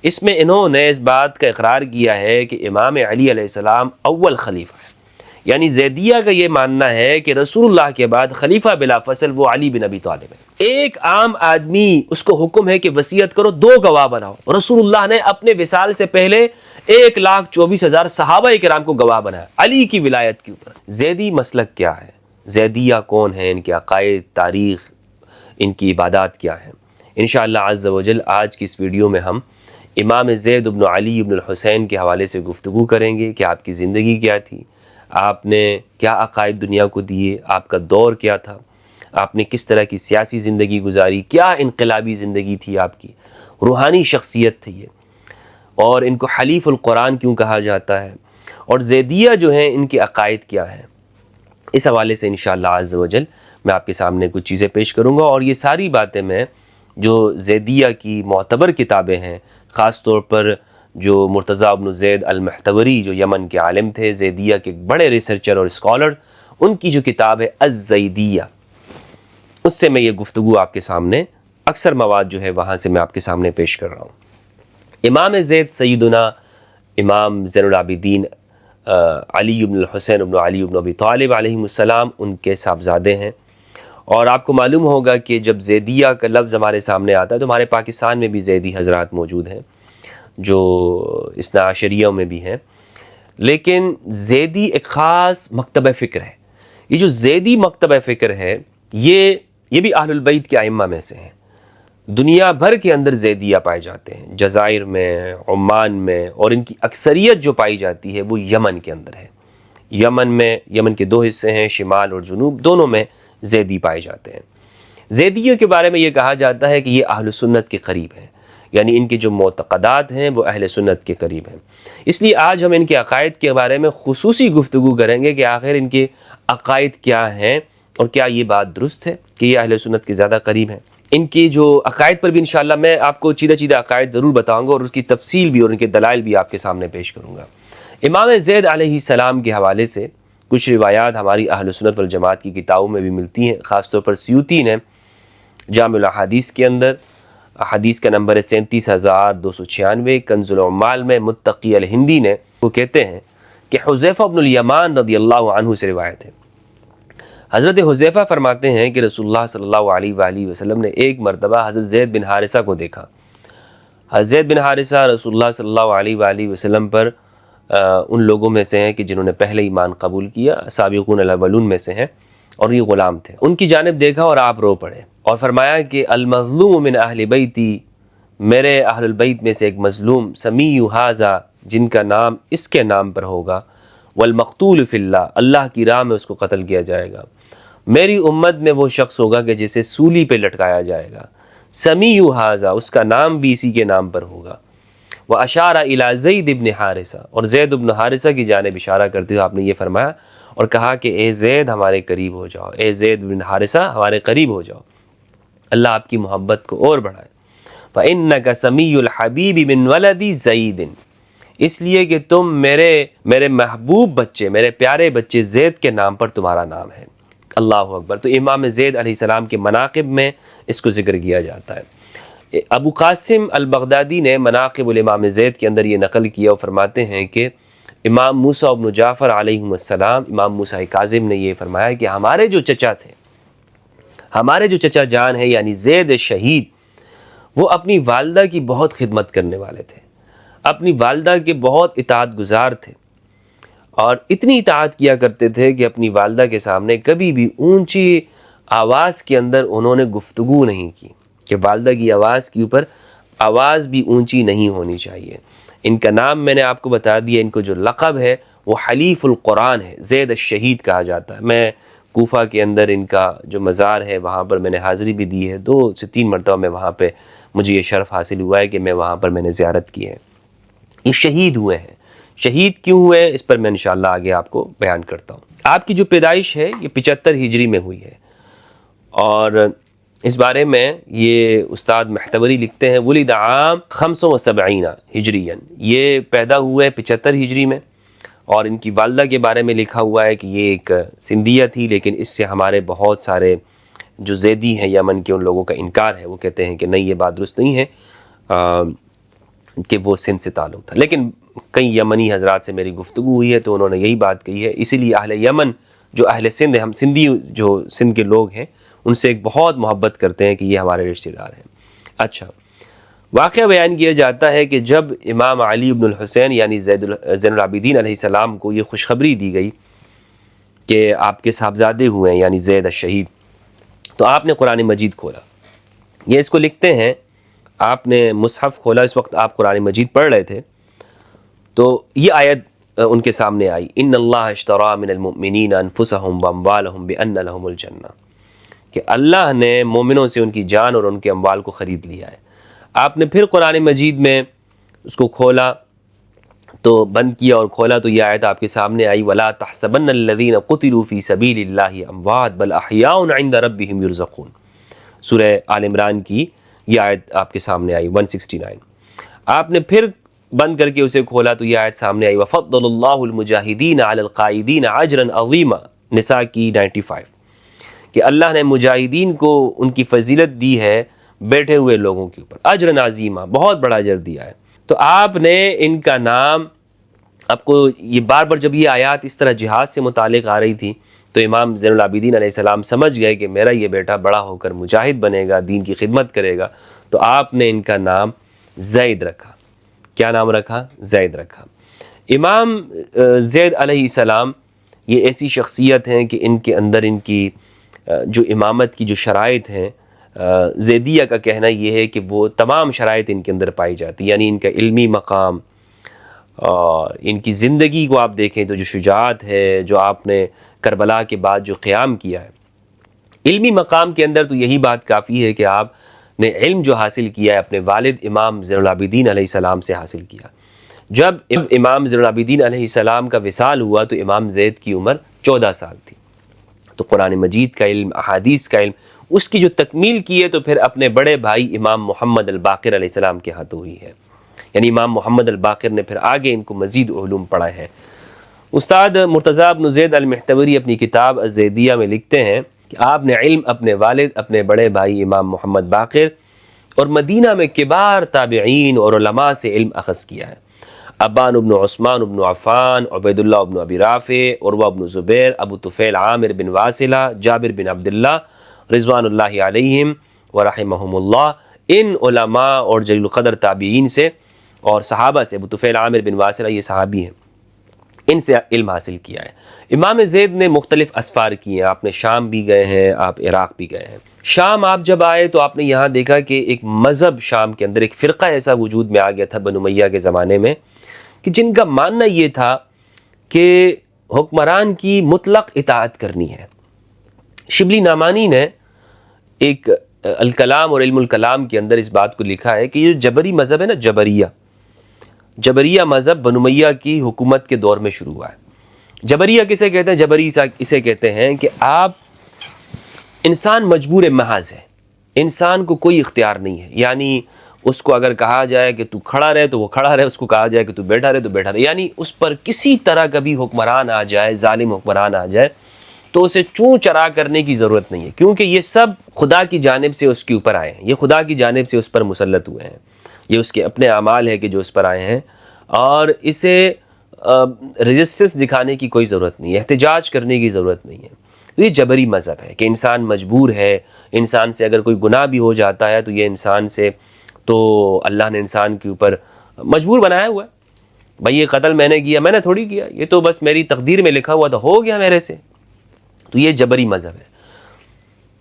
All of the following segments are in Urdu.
اس میں انہوں نے اس بات کا اقرار کیا ہے کہ امام علی علیہ السلام اول خلیفہ ہے، یعنی زیدیہ کا یہ ماننا ہے کہ رسول اللہ کے بعد خلیفہ بلا فصل وہ علی بن ابی طالب ہے۔ ایک عام آدمی اس کو حکم ہے کہ وصیت کرو، 2 گواہ بناؤ، رسول اللہ نے اپنے وصال سے پہلے 1,24,000 صحابہ کرام کو گواہ بنایا علی کی ولایت کے اوپر۔ زیدی مسلک کیا ہے، زیدیہ کون ہیں، ان کے عقائد، تاریخ، ان کی عبادات کیا ہیں، انشاءاللہ عز و جل آج کی اس ویڈیو میں ہم امام زید بن علی بن الحسین کے حوالے سے گفتگو کریں گے کہ آپ کی زندگی کیا تھی، آپ نے کیا عقائد دنیا کو دیے، آپ کا دور کیا تھا، آپ نے کس طرح کی سیاسی زندگی گزاری، کیا انقلابی زندگی تھی آپ کی، روحانی شخصیت تھی یہ، اور ان کو حلیف القرآن کیوں کہا جاتا ہے، اور زیدیہ جو ہیں ان کے عقائد کیا ہیں۔ اس حوالے سے انشاءاللہ عز و جل میں آپ کے سامنے کچھ چیزیں پیش کروں گا، اور یہ ساری باتیں میں جو زیدیہ کی معتبر کتابیں ہیں، خاص طور پر جو مرتضیٰ بن زید المحتوری جو یمن کے عالم تھے، زیدیہ کے بڑے ریسرچر اور اسکالر، ان کی جو کتاب ہے الزیدیہ، اس سے میں یہ گفتگو آپ کے سامنے اکثر مواد جو ہے وہاں سے میں آپ کے سامنے پیش کر رہا ہوں۔ امام زید سیدنا امام زین العابدین علی بن الحسین بن علی بن ابی طالب علیہ السلام ان کے صاحبزادے ہیں، اور آپ کو معلوم ہوگا کہ جب زیدیہ کا لفظ ہمارے سامنے آتا ہے تو ہمارے پاکستان میں بھی زیدی حضرات موجود ہیں جو اثنا عشریوں میں بھی ہیں، لیکن زیدی ایک خاص مکتبہ فکر ہے۔ یہ جو زیدی مکتبہ فکر ہے یہ بھی اہل البیت کے ائمہ میں سے ہیں۔ دنیا بھر کے اندر زیدیہ پائے جاتے ہیں، جزائر میں، عمان میں، اور ان کی اکثریت جو پائی جاتی ہے وہ یمن کے اندر ہے۔ یمن کے 2 حصے ہیں، شمال اور جنوب، دونوں میں زیدی پائے جاتے ہیں۔ زیدیوں کے بارے میں یہ کہا جاتا ہے کہ یہ اہل سنت کے قریب ہیں، یعنی ان کے جو معتقدات ہیں وہ اہل سنت کے قریب ہیں۔ اس لیے آج ہم ان کے عقائد کے بارے میں خصوصی گفتگو کریں گے کہ آخر ان کے عقائد کیا ہیں، اور کیا یہ بات درست ہے کہ یہ اہل سنت کے زیادہ قریب ہیں۔ ان کی جو عقائد پر بھی انشاءاللہ میں آپ کو چیدہ عقائد ضرور بتاؤں گا، اور اس کی تفصیل بھی اور ان کے دلائل بھی آپ کے سامنے پیش کروں گا۔ امام زید علیہ السلام کے حوالے سے کچھ روایات ہماری اہل سنت والجماعت کی کتابوں میں بھی ملتی ہیں، خاص طور پر سیوطی نے جامع الاحادیث کے اندر حدیث کا نمبر ہے 37,296، کنز العمال میں متقی الہندی نے وہ کہتے ہیں کہ حذیفہ بن الیمان رضی اللہ عنہ سے روایت ہے، حضرت حذیفہ فرماتے ہیں کہ رسول اللہ صلی اللہ علیہ وآلہ وسلم نے ایک مرتبہ حضرت زید بن حارثہ کو دیکھا۔ حضرت زید بن حارثہ رسول اللہ صلی اللہ علیہ وآلہ وسلم پر ان لوگوں میں سے ہیں کہ جنہوں نے پہلے ایمان قبول کیا، سابقون الاولون میں سے ہیں، اور یہ غلام تھے۔ ان کی جانب دیکھا اور آپ رو پڑے، اور فرمایا کہ المظلوم من اہل بیتی، میرے اہل البیت میں سے ایک مظلوم، سمیع ھذا، جن کا نام اس کے نام پر ہوگا، والمقتول فی اللہ، اللہ کی راہ میں اس کو قتل کیا جائے گا، میری امت میں وہ شخص ہوگا کہ جسے سولی پہ لٹکایا جائے گا، سمیع ھذا، اس کا نام بھی اسی کے نام پر ہوگا۔ وَأَشَارَ إِلَى زَيْدِ بْنِ حارثہ، اور زید بن حارثہ کی جانب اشارہ کرتے ہوئے آپ نے یہ فرمایا اور کہا کہ اے زید ہمارے قریب ہو جاؤ، اے زید بن حارثہ ہمارے قریب ہو جاؤ، اللہ آپ کی محبت کو اور بڑھائے۔ فَإِنَّكَ سَمِيُّ الْحَبِيبِ مِنْ وَلَدِ زَيْدٍ، اس لیے کہ تم میرے محبوب بچے، میرے پیارے بچے زید کے نام پر تمہارا نام ہے۔ اللہ اکبر۔ تو امام زید علیہ السلام کے مناقب میں اس کو ذکر کیا جاتا ہے۔ ابو قاسم البغدادی نے مناقب الامام زید کے اندر یہ نقل کیا اور فرماتے ہیں کہ امام موسیٰ بن جعفر علیہ السلام، امام موسیٰ کاظم نے یہ فرمایا کہ ہمارے جو چچا تھے، ہمارے جو چچا جان ہے یعنی زید شہید، وہ اپنی والدہ کی بہت خدمت کرنے والے تھے، اپنی والدہ کے بہت اطاعت گزار تھے، اور اتنی اطاعت کیا کرتے تھے کہ اپنی والدہ کے سامنے کبھی بھی اونچی آواز کے اندر انہوں نے گفتگو نہیں کی، کہ والدہ کی آواز کے اوپر آواز بھی اونچی نہیں ہونی چاہیے۔ ان کا نام میں نے آپ کو بتا دیا، ان کو جو لقب ہے وہ حلیف القرآن ہے، زید الشہید کہا جاتا ہے۔ میں کوفہ کے اندر ان کا جو مزار ہے وہاں پر میں نے حاضری بھی دی ہے، 2 سے 3 مرتبہ میں وہاں پہ مجھے یہ شرف حاصل ہوا ہے کہ میں وہاں پر میں نے زیارت کی ہے۔ یہ شہید ہوئے ہیں، شہید کیوں ہوئے اس پر میں انشاءاللہ آگے آپ کو بیان کرتا ہوں۔ آپ کی جو پیدائش ہے یہ 75 ہجری میں ہوئی ہے، اور اس بارے میں یہ استاد محتوری لکھتے ہیں ولد عام 75 ہجریاً، یہ پیدا ہوئے 75 ہجری میں، اور ان کی والدہ کے بارے میں لکھا ہوا ہے کہ یہ ایک سندھیہ تھی، لیکن اس سے ہمارے بہت سارے جو زیدی ہیں یمن کے ان لوگوں کا انکار ہے، وہ کہتے ہیں کہ نہیں یہ بات درست نہیں ہے۔ کہ وہ سندھ سے تعلق تھا، لیکن کئی یمنی حضرات سے میری گفتگو ہوئی ہے تو انہوں نے یہی بات کہی ہے، اسی لیے اہل یمن جو اہل سندھ ہیں، ہم سندھی جو سندھ کے لوگ ہیں ان سے ایک بہت محبت کرتے ہیں کہ یہ ہمارے رشتہ دار ہیں۔ اچھا، واقعہ بیان کیا جاتا ہے کہ جب امام علی بن الحسین یعنی زین العابدین علیہ السلام کو یہ خوشخبری دی گئی کہ آپ کے صاحبزادے ہوئے ہیں یعنی زید الشہید، تو آپ نے قرآن مجید کھولا۔ یہ اس کو لکھتے ہیں، آپ نے مصحف کھولا، اس وقت آپ قرآن مجید پڑھ رہے تھے تو یہ آیت ان کے سامنے آئی، ان اللہ اشتری من المؤمنین انفسهم واموالهم بان لهم الجنہ، کہ اللہ نے مومنوں سے ان کی جان اور ان کے اموال کو خرید لیا ہے۔ آپ نے پھر قرآن مجید میں اس کو کھولا تو بند کیا اور کھولا تو یہ آیت آپ کے سامنے آئی، وَلَا تَحْسَبَنَّ الَّذِينَ قُتِلُوا فِي سَبِيلِ اللَّهِ أَمْوَاتٌ بَلْ أَحْيَاءٌ عِندَ رَبِّهِمْ يُرْزَقُونَ، سورہ آل عمران کی یہ آیت آپ کے سامنے آئی 169۔ آپ نے پھر بند کر کے اسے کھولا تو یہ آیت سامنے آئی، وَفَضَّلَ اللَّهُ الْمُجَاهِدِينَ عَلَى الْقَاعِدِينَ أَجْرًا عَظِيمًا، نساء کی 95، کہ اللہ نے مجاہدین کو ان کی فضیلت دی ہے بیٹھے ہوئے لوگوں کے اوپر، اجر عظیمہ، بہت بڑا اجر دیا ہے۔ تو آپ نے ان کا نام، آپ کو یہ بار بار جب یہ آیات اس طرح جہاد سے متعلق آ رہی تھی تو امام زین العابدین علیہ السلام سمجھ گئے کہ میرا یہ بیٹا بڑا ہو کر مجاہد بنے گا، دین کی خدمت کرے گا، تو آپ نے ان کا نام زید رکھا۔ کیا نام رکھا؟ زید رکھا۔ امام زید علیہ السلام یہ ایسی شخصیت ہیں کہ ان کے اندر ان کی جو امامت کی جو شرائط ہیں، زیدیہ کا کہنا یہ ہے کہ وہ تمام شرائط ان کے اندر پائی جاتی، یعنی ان کا علمی مقام اور ان کی زندگی کو آپ دیکھیں تو جو شجاعت ہے، جو آپ نے کربلا کے بعد جو قیام کیا ہے، علمی مقام کے اندر تو یہی بات کافی ہے کہ آپ نے علم جو حاصل کیا ہے اپنے والد امام زین العابدین علیہ السلام سے حاصل کیا۔ جب امام زین العابدین علیہ السلام کا وصال ہوا تو امام زید کی عمر 14 سال تھی، تو قرآن مجید کا علم، احادیث کا علم، اس کی جو تکمیل کی ہے تو پھر اپنے بڑے بھائی امام محمد الباقر علیہ السلام کے ہاتھوں ہوئی ہے، یعنی امام محمد الباقر نے پھر آگے ان کو مزید علوم پڑھائے ہیں۔ استاد مرتضیٰ بن زید المحتوری اپنی کتاب الزیدیہ میں لکھتے ہیں کہ آپ نے علم اپنے والد، اپنے بڑے بھائی امام محمد باقر اور مدینہ میں کبار تابعین اور علماء سے علم اخذ کیا ہے۔ ابان بن عثمان بن عفان، عبید اللہ بن ابی رافع، عروہ بن زبیر، ابو طفیل عامر بن واصلہ، جابر بن عبداللہ رضوان اللہ علیہم ورحمہم اللہ، ان علماء اور جلیل القدر تابعین سے اور صحابہ سے، ابو طفیل عامر بن واصلہ یہ صحابی ہیں، ان سے علم حاصل کیا ہے۔ امام زید نے مختلف اسفار کیے ہیں، آپ نے شام بھی گئے ہیں، آپ عراق بھی گئے ہیں۔ شام آپ جب آئے تو آپ نے یہاں دیکھا کہ ایک مذہب شام کے اندر، ایک فرقہ ایسا وجود میں آ گیا تھا بنو امیہ کے زمانے میں کہ جن کا ماننا یہ تھا کہ حکمران کی مطلق اطاعت کرنی ہے۔ شبلی نعمانی نے ایک الکلام اور علم الکلام کے اندر اس بات کو لکھا ہے کہ یہ جبری مذہب ہے نا، جبریہ مذہب بنو امیہ کی حکومت کے دور میں شروع ہوا ہے۔ جبریہ کسے کہتے ہیں؟ جبری اسے کہتے ہیں کہ آپ انسان مجبور محض ہے، انسان کو کوئی اختیار نہیں ہے، یعنی اس کو اگر کہا جائے کہ تو کھڑا رہے تو وہ کھڑا رہے، اس کو کہا جائے کہ تو بیٹھا رہے تو بیٹھا رہے، یعنی اس پر کسی طرح کا بھی حکمران آ جائے، ظالم حکمران آ جائے تو اسے چوں چرا کرنے کی ضرورت نہیں ہے، کیونکہ یہ سب خدا کی جانب سے اس کے اوپر آئے ہیں، یہ خدا کی جانب سے اس پر مسلط ہوئے ہیں، یہ اس کے اپنے اعمال ہے کہ جو اس پر آئے ہیں، اور اسے ریزسٹنس دکھانے کی کوئی ضرورت نہیں ہے، احتجاج کرنے کی ضرورت نہیں ہے۔ یہ جبری مذہب ہے کہ انسان مجبور ہے، انسان سے اگر کوئی گناہ بھی ہو جاتا ہے تو یہ انسان سے، تو اللہ نے انسان کے اوپر مجبور بنایا ہوا ہے، بھائی یہ قتل میں نے کیا، میں نے تھوڑی کیا، یہ تو بس میری تقدیر میں لکھا ہوا تھا، ہو گیا میرے سے، تو یہ جبری مذہب ہے۔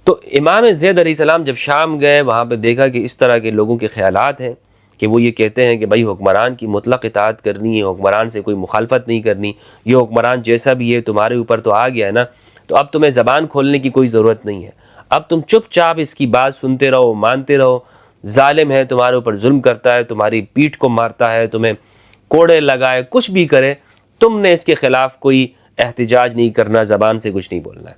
تو امام زید علیہ السلام جب شام گئے وہاں پہ دیکھا کہ اس طرح کے لوگوں کے خیالات ہیں کہ وہ یہ کہتے ہیں کہ بھائی حکمران کی مطلق اطاعت کرنی ہے، حکمران سے کوئی مخالفت نہیں کرنی، یہ حکمران جیسا بھی ہے تمہارے اوپر تو آ گیا ہے نا، تو اب تمہیں زبان کھولنے کی کوئی ضرورت نہیں ہے، اب تم چپ چاپ اس کی بات سنتے رہو، مانتے رہو، ظالم ہے، تمہارے اوپر ظلم کرتا ہے، تمہاری پیٹھ کو مارتا ہے، تمہیں کوڑے لگائے، کچھ بھی کرے، تم نے اس کے خلاف کوئی احتجاج نہیں کرنا، زبان سے کچھ نہیں بولنا ہے۔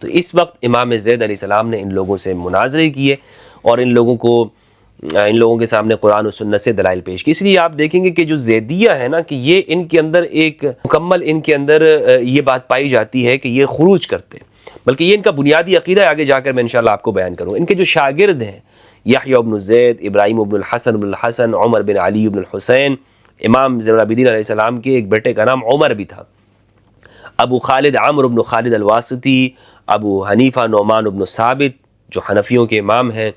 تو اس وقت امام زید علیہ السلام نے ان لوگوں سے مناظرے کیے اور ان لوگوں کے سامنے قرآن و سنت سے دلائل پیش کی۔ اس لیے آپ دیکھیں گے کہ جو زیدیہ ہے نا، کہ یہ ان کے اندر ایک مکمل ان کے اندر یہ بات پائی جاتی ہے کہ یہ خروج کرتے ہیں، بلکہ یہ ان کا بنیادی عقیدہ ہے، آگے جا کر میں انشاءاللہ آپ کو بیان کروں۔ ان کے جو شاگرد ہیں یحییٰ بن زید، ابراہیم بن الحسن، عمر بن علی بن الحسین، امام زین العابدین علیہ السلام کے ایک بیٹے کا نام عمر بھی تھا، ابو خالد عمرو بن خالد الواسطی، ابو حنیفہ نعمان بن ثابت جو حنفیوں کے امام ہیں،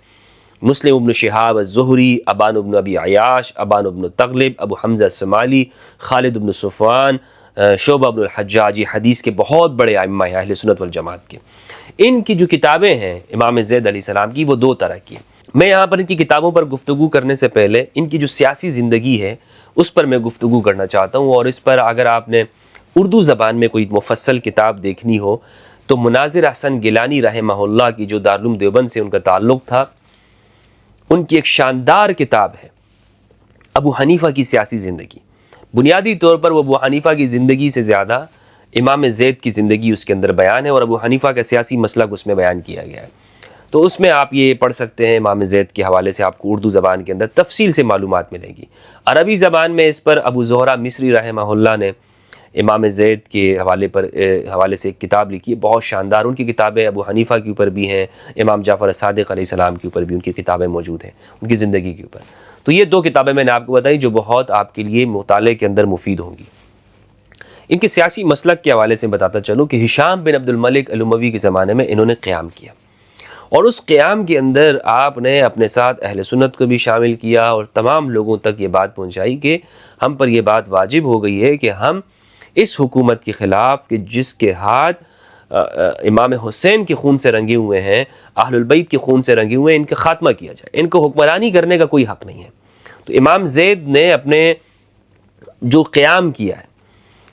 مسلم بن شہاب الزہری، ابان بن ابی عیاش، ابان بن تغلب، ابو حمزہ السمالی، خالد بن صفوان، شعبہ بن الحجاج، یہ حدیث کے بہت بڑے ائمہ ہیں اہل سنت والجماعت کے۔ ان کی جو کتابیں ہیں امام زید علیہ السلام کی، وہ دو طرح کی ہیں۔ میں یہاں پر ان کی کتابوں پر گفتگو کرنے سے پہلے ان کی جو سیاسی زندگی ہے اس پر میں گفتگو کرنا چاہتا ہوں، اور اس پر اگر آپ نے اردو زبان میں کوئی مفصل کتاب دیکھنی ہو تو مناظر احسن گیلانی رحمہ اللہ کی جو دارالعلوم دیوبند سے ان کا تعلق تھا، ان کی ایک شاندار کتاب ہے ابو حنیفہ کی سیاسی زندگی۔ بنیادی طور پر وہ ابو حنیفہ کی زندگی سے زیادہ امام زید کی زندگی اس کے اندر بیان ہے، اور ابو حنیفہ کا سیاسی مسلک اس میں بیان کیا گیا ہے۔ تو اس میں آپ یہ پڑھ سکتے ہیں، امام زید کے حوالے سے آپ کو اردو زبان کے اندر تفصیل سے معلومات ملیں گی۔ عربی زبان میں اس پر ابو زہرہ مصری رحمہ اللہ نے امام زید کے حوالے سے ایک کتاب لکھی ہے، بہت شاندار۔ ان کی کتابیں ابو حنیفہ کے اوپر بھی ہیں، امام جعفر صادق علیہ السلام کے اوپر بھی ان کی کتابیں موجود ہیں، ان کی زندگی کے اوپر۔ تو یہ دو کتابیں میں نے آپ کو بتائی جو بہت آپ کے لیے مطالعے کے اندر مفید ہوں گی۔ ان کے سیاسی مسلک کے حوالے سے بتاتا چلوں کہ ہشام بن عبد الملک الاموی کے زمانے میں انہوں نے قیام کیا، اور اس قیام کے اندر آپ نے اپنے ساتھ اہل سنت کو بھی شامل کیا، اور تمام لوگوں تک یہ بات پہنچائی کہ ہم پر یہ بات واجب ہو گئی ہے کہ ہم اس حکومت کے خلاف کہ جس کے ہاتھ امام حسین کے خون سے رنگے ہوئے ہیں، اہل البیت کے خون سے رنگے ہوئے ہیں، ان کا خاتمہ کیا جائے، ان کو حکمرانی کرنے کا کوئی حق نہیں ہے۔ تو امام زید نے اپنے جو قیام کیا ہے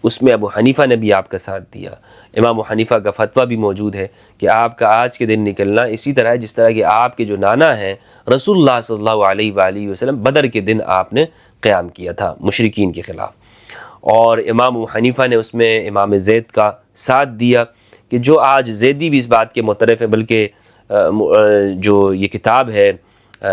اس میں ابو حنیفہ نے بھی آپ کا ساتھ دیا۔ امام حنیفہ کا فتویٰ بھی موجود ہے کہ آپ کا آج کے دن نکلنا اسی طرح ہے جس طرح کہ آپ کے جو نانا ہیں رسول اللہ صلی اللہ علیہ وآلہ وسلم بدر کے دن آپ نے قیام کیا تھا مشرکین کے خلاف، اور امام ابو حنیفہ نے اس میں امام زید کا ساتھ دیا کہ جو آج زیدی بھی اس بات کے معترف ہیں، بلکہ جو یہ کتاب ہے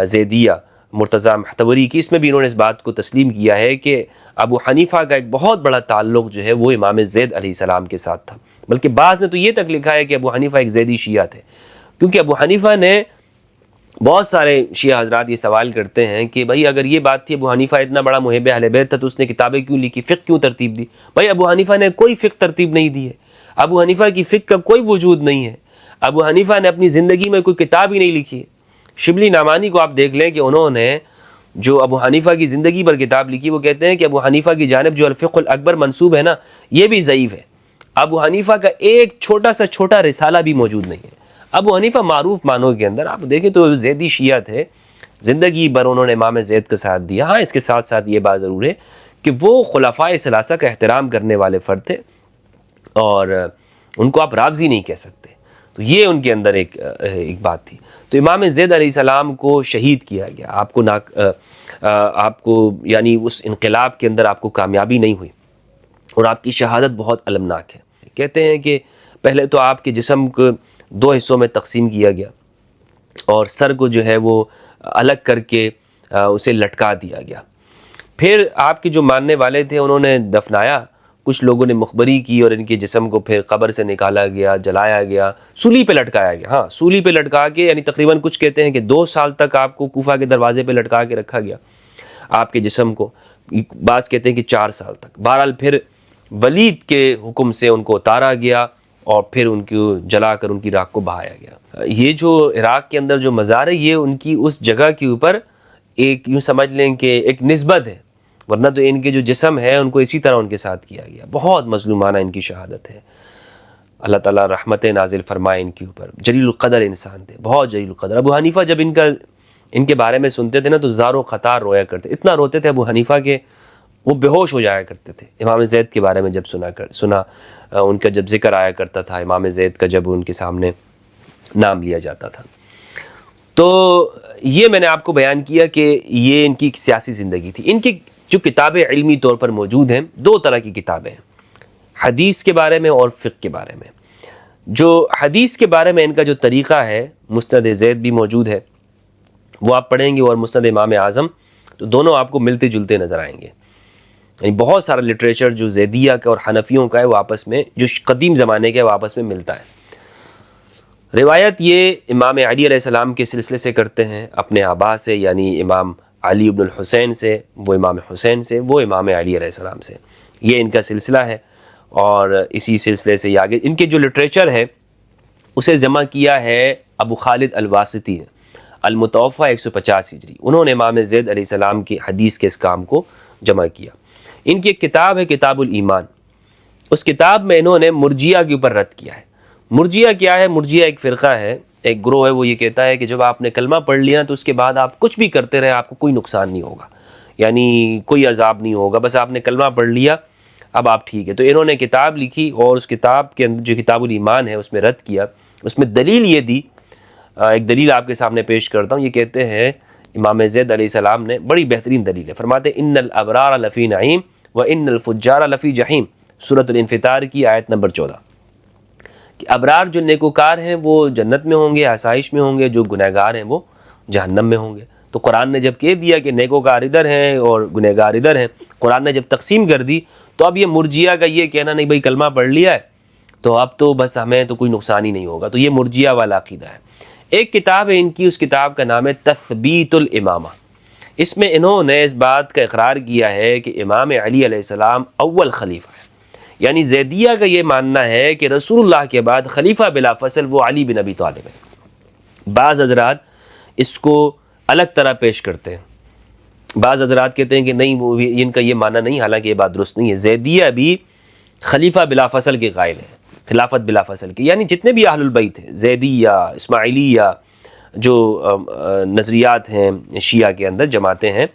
زیدیہ مرتضیٰ محتوری کی، اس میں بھی انہوں نے اس بات کو تسلیم کیا ہے کہ ابو حنیفہ کا ایک بہت بڑا تعلق جو ہے وہ امام زید علیہ السلام کے ساتھ تھا، بلکہ بعض نے تو یہ تک لکھا ہے کہ ابو حنیفہ ایک زیدی شیعہ تھے، کیونکہ ابو حنیفہ نے بہت سارے شیعہ حضرات یہ سوال کرتے ہیں کہ بھائی اگر یہ بات تھی ابو حنیفہ اتنا بڑا محب اہل بیت تھا تو اس نے کتابیں کیوں لکھی، فقہ کیوں ترتیب دی؟ بھائی ابو حنیفہ نے کوئی فقہ ترتیب نہیں دی ہے، ابو حنیفہ کی فقہ کا کوئی وجود نہیں ہے، ابو حنیفہ نے اپنی زندگی میں کوئی کتاب ہی نہیں لکھی ہے۔ شبلی نعمانی کو آپ دیکھ لیں کہ انہوں نے جو ابو حنیفہ کی زندگی پر کتاب لکھی، وہ کہتے ہیں کہ ابو حنیفہ کی جانب جو الفقہ الاکبر منسوب ہے نا، یہ بھی ضعیف ہے، ابو حنیفہ کا ایک چھوٹا رسالہ بھی موجود نہیں ہے۔ ابو حنیفہ معروف معنوں کے اندر آپ دیکھیں تو زیدی شیعہ تھے، زندگی بھر انہوں نے امام زید کا ساتھ دیا۔ ہاں، اس کے ساتھ ساتھ یہ بات ضرور ہے کہ وہ خلفائے ثلاثہ کا احترام کرنے والے فرد تھے، اور ان کو آپ رافضی نہیں کہہ سکتے، تو یہ ان کے اندر ایک بات تھی۔ تو امام زید علیہ السلام کو شہید کیا گیا، آپ کو یعنی اس انقلاب کے اندر آپ کو کامیابی نہیں ہوئی، اور آپ کی شہادت بہت المناک ہے۔ کہتے ہیں کہ پہلے تو آپ کے جسم کو دو حصوں میں تقسیم کیا گیا، اور سر کو جو ہے وہ الگ کر کے اسے لٹکا دیا گیا، پھر آپ کے جو ماننے والے تھے انہوں نے دفنایا، کچھ لوگوں نے مخبری کی، اور ان کے جسم کو پھر قبر سے نکالا گیا، جلایا گیا، سولی پہ لٹکایا گیا۔ ہاں، سولی پہ لٹکا کے، یعنی تقریباً کچھ کہتے ہیں کہ 2 سال تک آپ کو کوفہ کے دروازے پہ لٹکا کے رکھا گیا آپ کے جسم کو، بعض کہتے ہیں کہ 4 سال تک۔ بہرحال پھر ولید کے حکم سے ان کو اتارا گیا، اور پھر ان کو جلا کر ان کی راکھ کو بہایا گیا۔ یہ جو عراق کے اندر جو مزار ہے، یہ ان کی اس جگہ کے اوپر ایک یوں سمجھ لیں کہ ایک نسبت ہے، ورنہ تو ان کے جو جسم ہے ان کو اسی طرح ان کے ساتھ کیا گیا۔ بہت مظلومانہ ان کی شہادت ہے، اللہ تعالیٰ رحمت نازل فرمائے ان کے اوپر۔ جلیل القدر انسان تھے، بہت جلیل القدر۔ ابو حنیفہ جب ان کے بارے میں سنتے تھے نا تو زار و قطار رویا کرتے، اتنا روتے تھے ابو حنیفہ کے وہ بے ہوش ہو جایا کرتے تھے۔ امام زید کے بارے میں جب سنا ان کا جب ذکر آیا کرتا تھا، امام زید کا جب ان کے سامنے نام لیا جاتا تھا، تو یہ میں نے آپ کو بیان کیا کہ یہ ان کی ایک سیاسی زندگی تھی۔ ان کی جو کتابیں علمی طور پر موجود ہیں، 2 طرح کی کتابیں ہیں، حدیث کے بارے میں اور فقہ کے بارے میں۔ جو حدیث کے بارے میں ان کا جو طریقہ ہے، مسند زید بھی موجود ہے، وہ آپ پڑھیں گے، اور مسند امام اعظم، تو دونوں آپ کو ملتے جلتے نظر آئیں گے۔ یعنی بہت سارا لٹریچر جو زیدیہ کا اور حنفیوں کا ہے وہ آپس میں، جو قدیم زمانے کا ہے وہ آپس میں ملتا ہے۔ روایت یہ امام علی علیہ السلام کے سلسلے سے کرتے ہیں اپنے آبا سے، یعنی امام علی ابن الحسین سے، وہ امام حسین سے، وہ امام علی علیہ السلام سے، یہ ان کا سلسلہ ہے۔ اور اسی سلسلے سے یہ آگے ان کے جو لٹریچر ہے اسے جمع کیا ہے ابو خالد الواسطی نے، المتوفیٰ 150 ہجری، انہوں نے امام زید علیہ السلام کی حدیث کے اس کام کو جمع کیا۔ ان کی ایک کتاب ہے کتاب الایمان، اس کتاب میں انہوں نے مرجیہ کے اوپر رد کیا ہے۔ مرجیہ کیا ہے؟ مرجیہ ایک فرقہ ہے، ایک گروہ ہے، وہ یہ کہتا ہے کہ جب آپ نے کلمہ پڑھ لیا تو اس کے بعد آپ کچھ بھی کرتے رہے آپ کو کوئی نقصان نہیں ہوگا، یعنی کوئی عذاب نہیں ہوگا، بس آپ نے کلمہ پڑھ لیا اب آپ ٹھیک ہے۔ تو انہوں نے کتاب لکھی اور اس کتاب کے اندر جو کتاب الایمان ہے اس میں رد کیا، اس میں دلیل یہ دی، ایک دلیل آپ کے سامنے پیش کرتا ہوں۔ یہ کہتے ہیں امام زید علیہ السلام نے، بڑی بہترین دلیل ہے، فرماتے ہیں ان الابرار لفی نعیم و ان الفجار لفی جحیم، سورۃ الانفطار کی آیت نمبر 14، کہ ابرار جو نیکوکار ہیں وہ جنت میں ہوں گے، آسائش میں ہوں گے، جو گنہگار ہیں وہ جہنم میں ہوں گے۔ تو قرآن نے جب کہہ دیا کہ نیکوکار ادھر ہیں اور گنہگار ادھر ہیں، قرآن نے جب تقسیم کر دی، تو اب یہ مرجیہ کا یہ کہنا نہیں بھائی کلمہ پڑھ لیا ہے تو اب تو بس ہمیں تو کوئی نقصان ہی نہیں ہوگا، تو یہ مرجیہ والا عقیدہ ہے۔ ایک کتاب ہے ان کی، اس کتاب کا نام ہے تثبیت الامامہ، اس میں انہوں نے اس بات کا اقرار کیا ہے کہ امام علی علیہ السلام اول خلیفہ ہے، یعنی زیدیہ کا یہ ماننا ہے کہ رسول اللہ کے بعد خلیفہ بلا فصل وہ علی بن ابی طالب ہے۔ بعض حضرات اس کو الگ طرح پیش کرتے ہیں، بعض حضرات کہتے ہیں کہ نہیں وہ ان کا یہ ماننا نہیں، حالانکہ یہ بات درست نہیں ہے۔ زیدیہ بھی خلیفہ بلا فصل کے قائل ہیں، خلافت بلا فصل کے، یعنی جتنے بھی اہل البیت ہیں، زیدیہ، اسماعیلیہ، جو نظریات ہیں شیعہ کے اندر جماعتیں ہیں،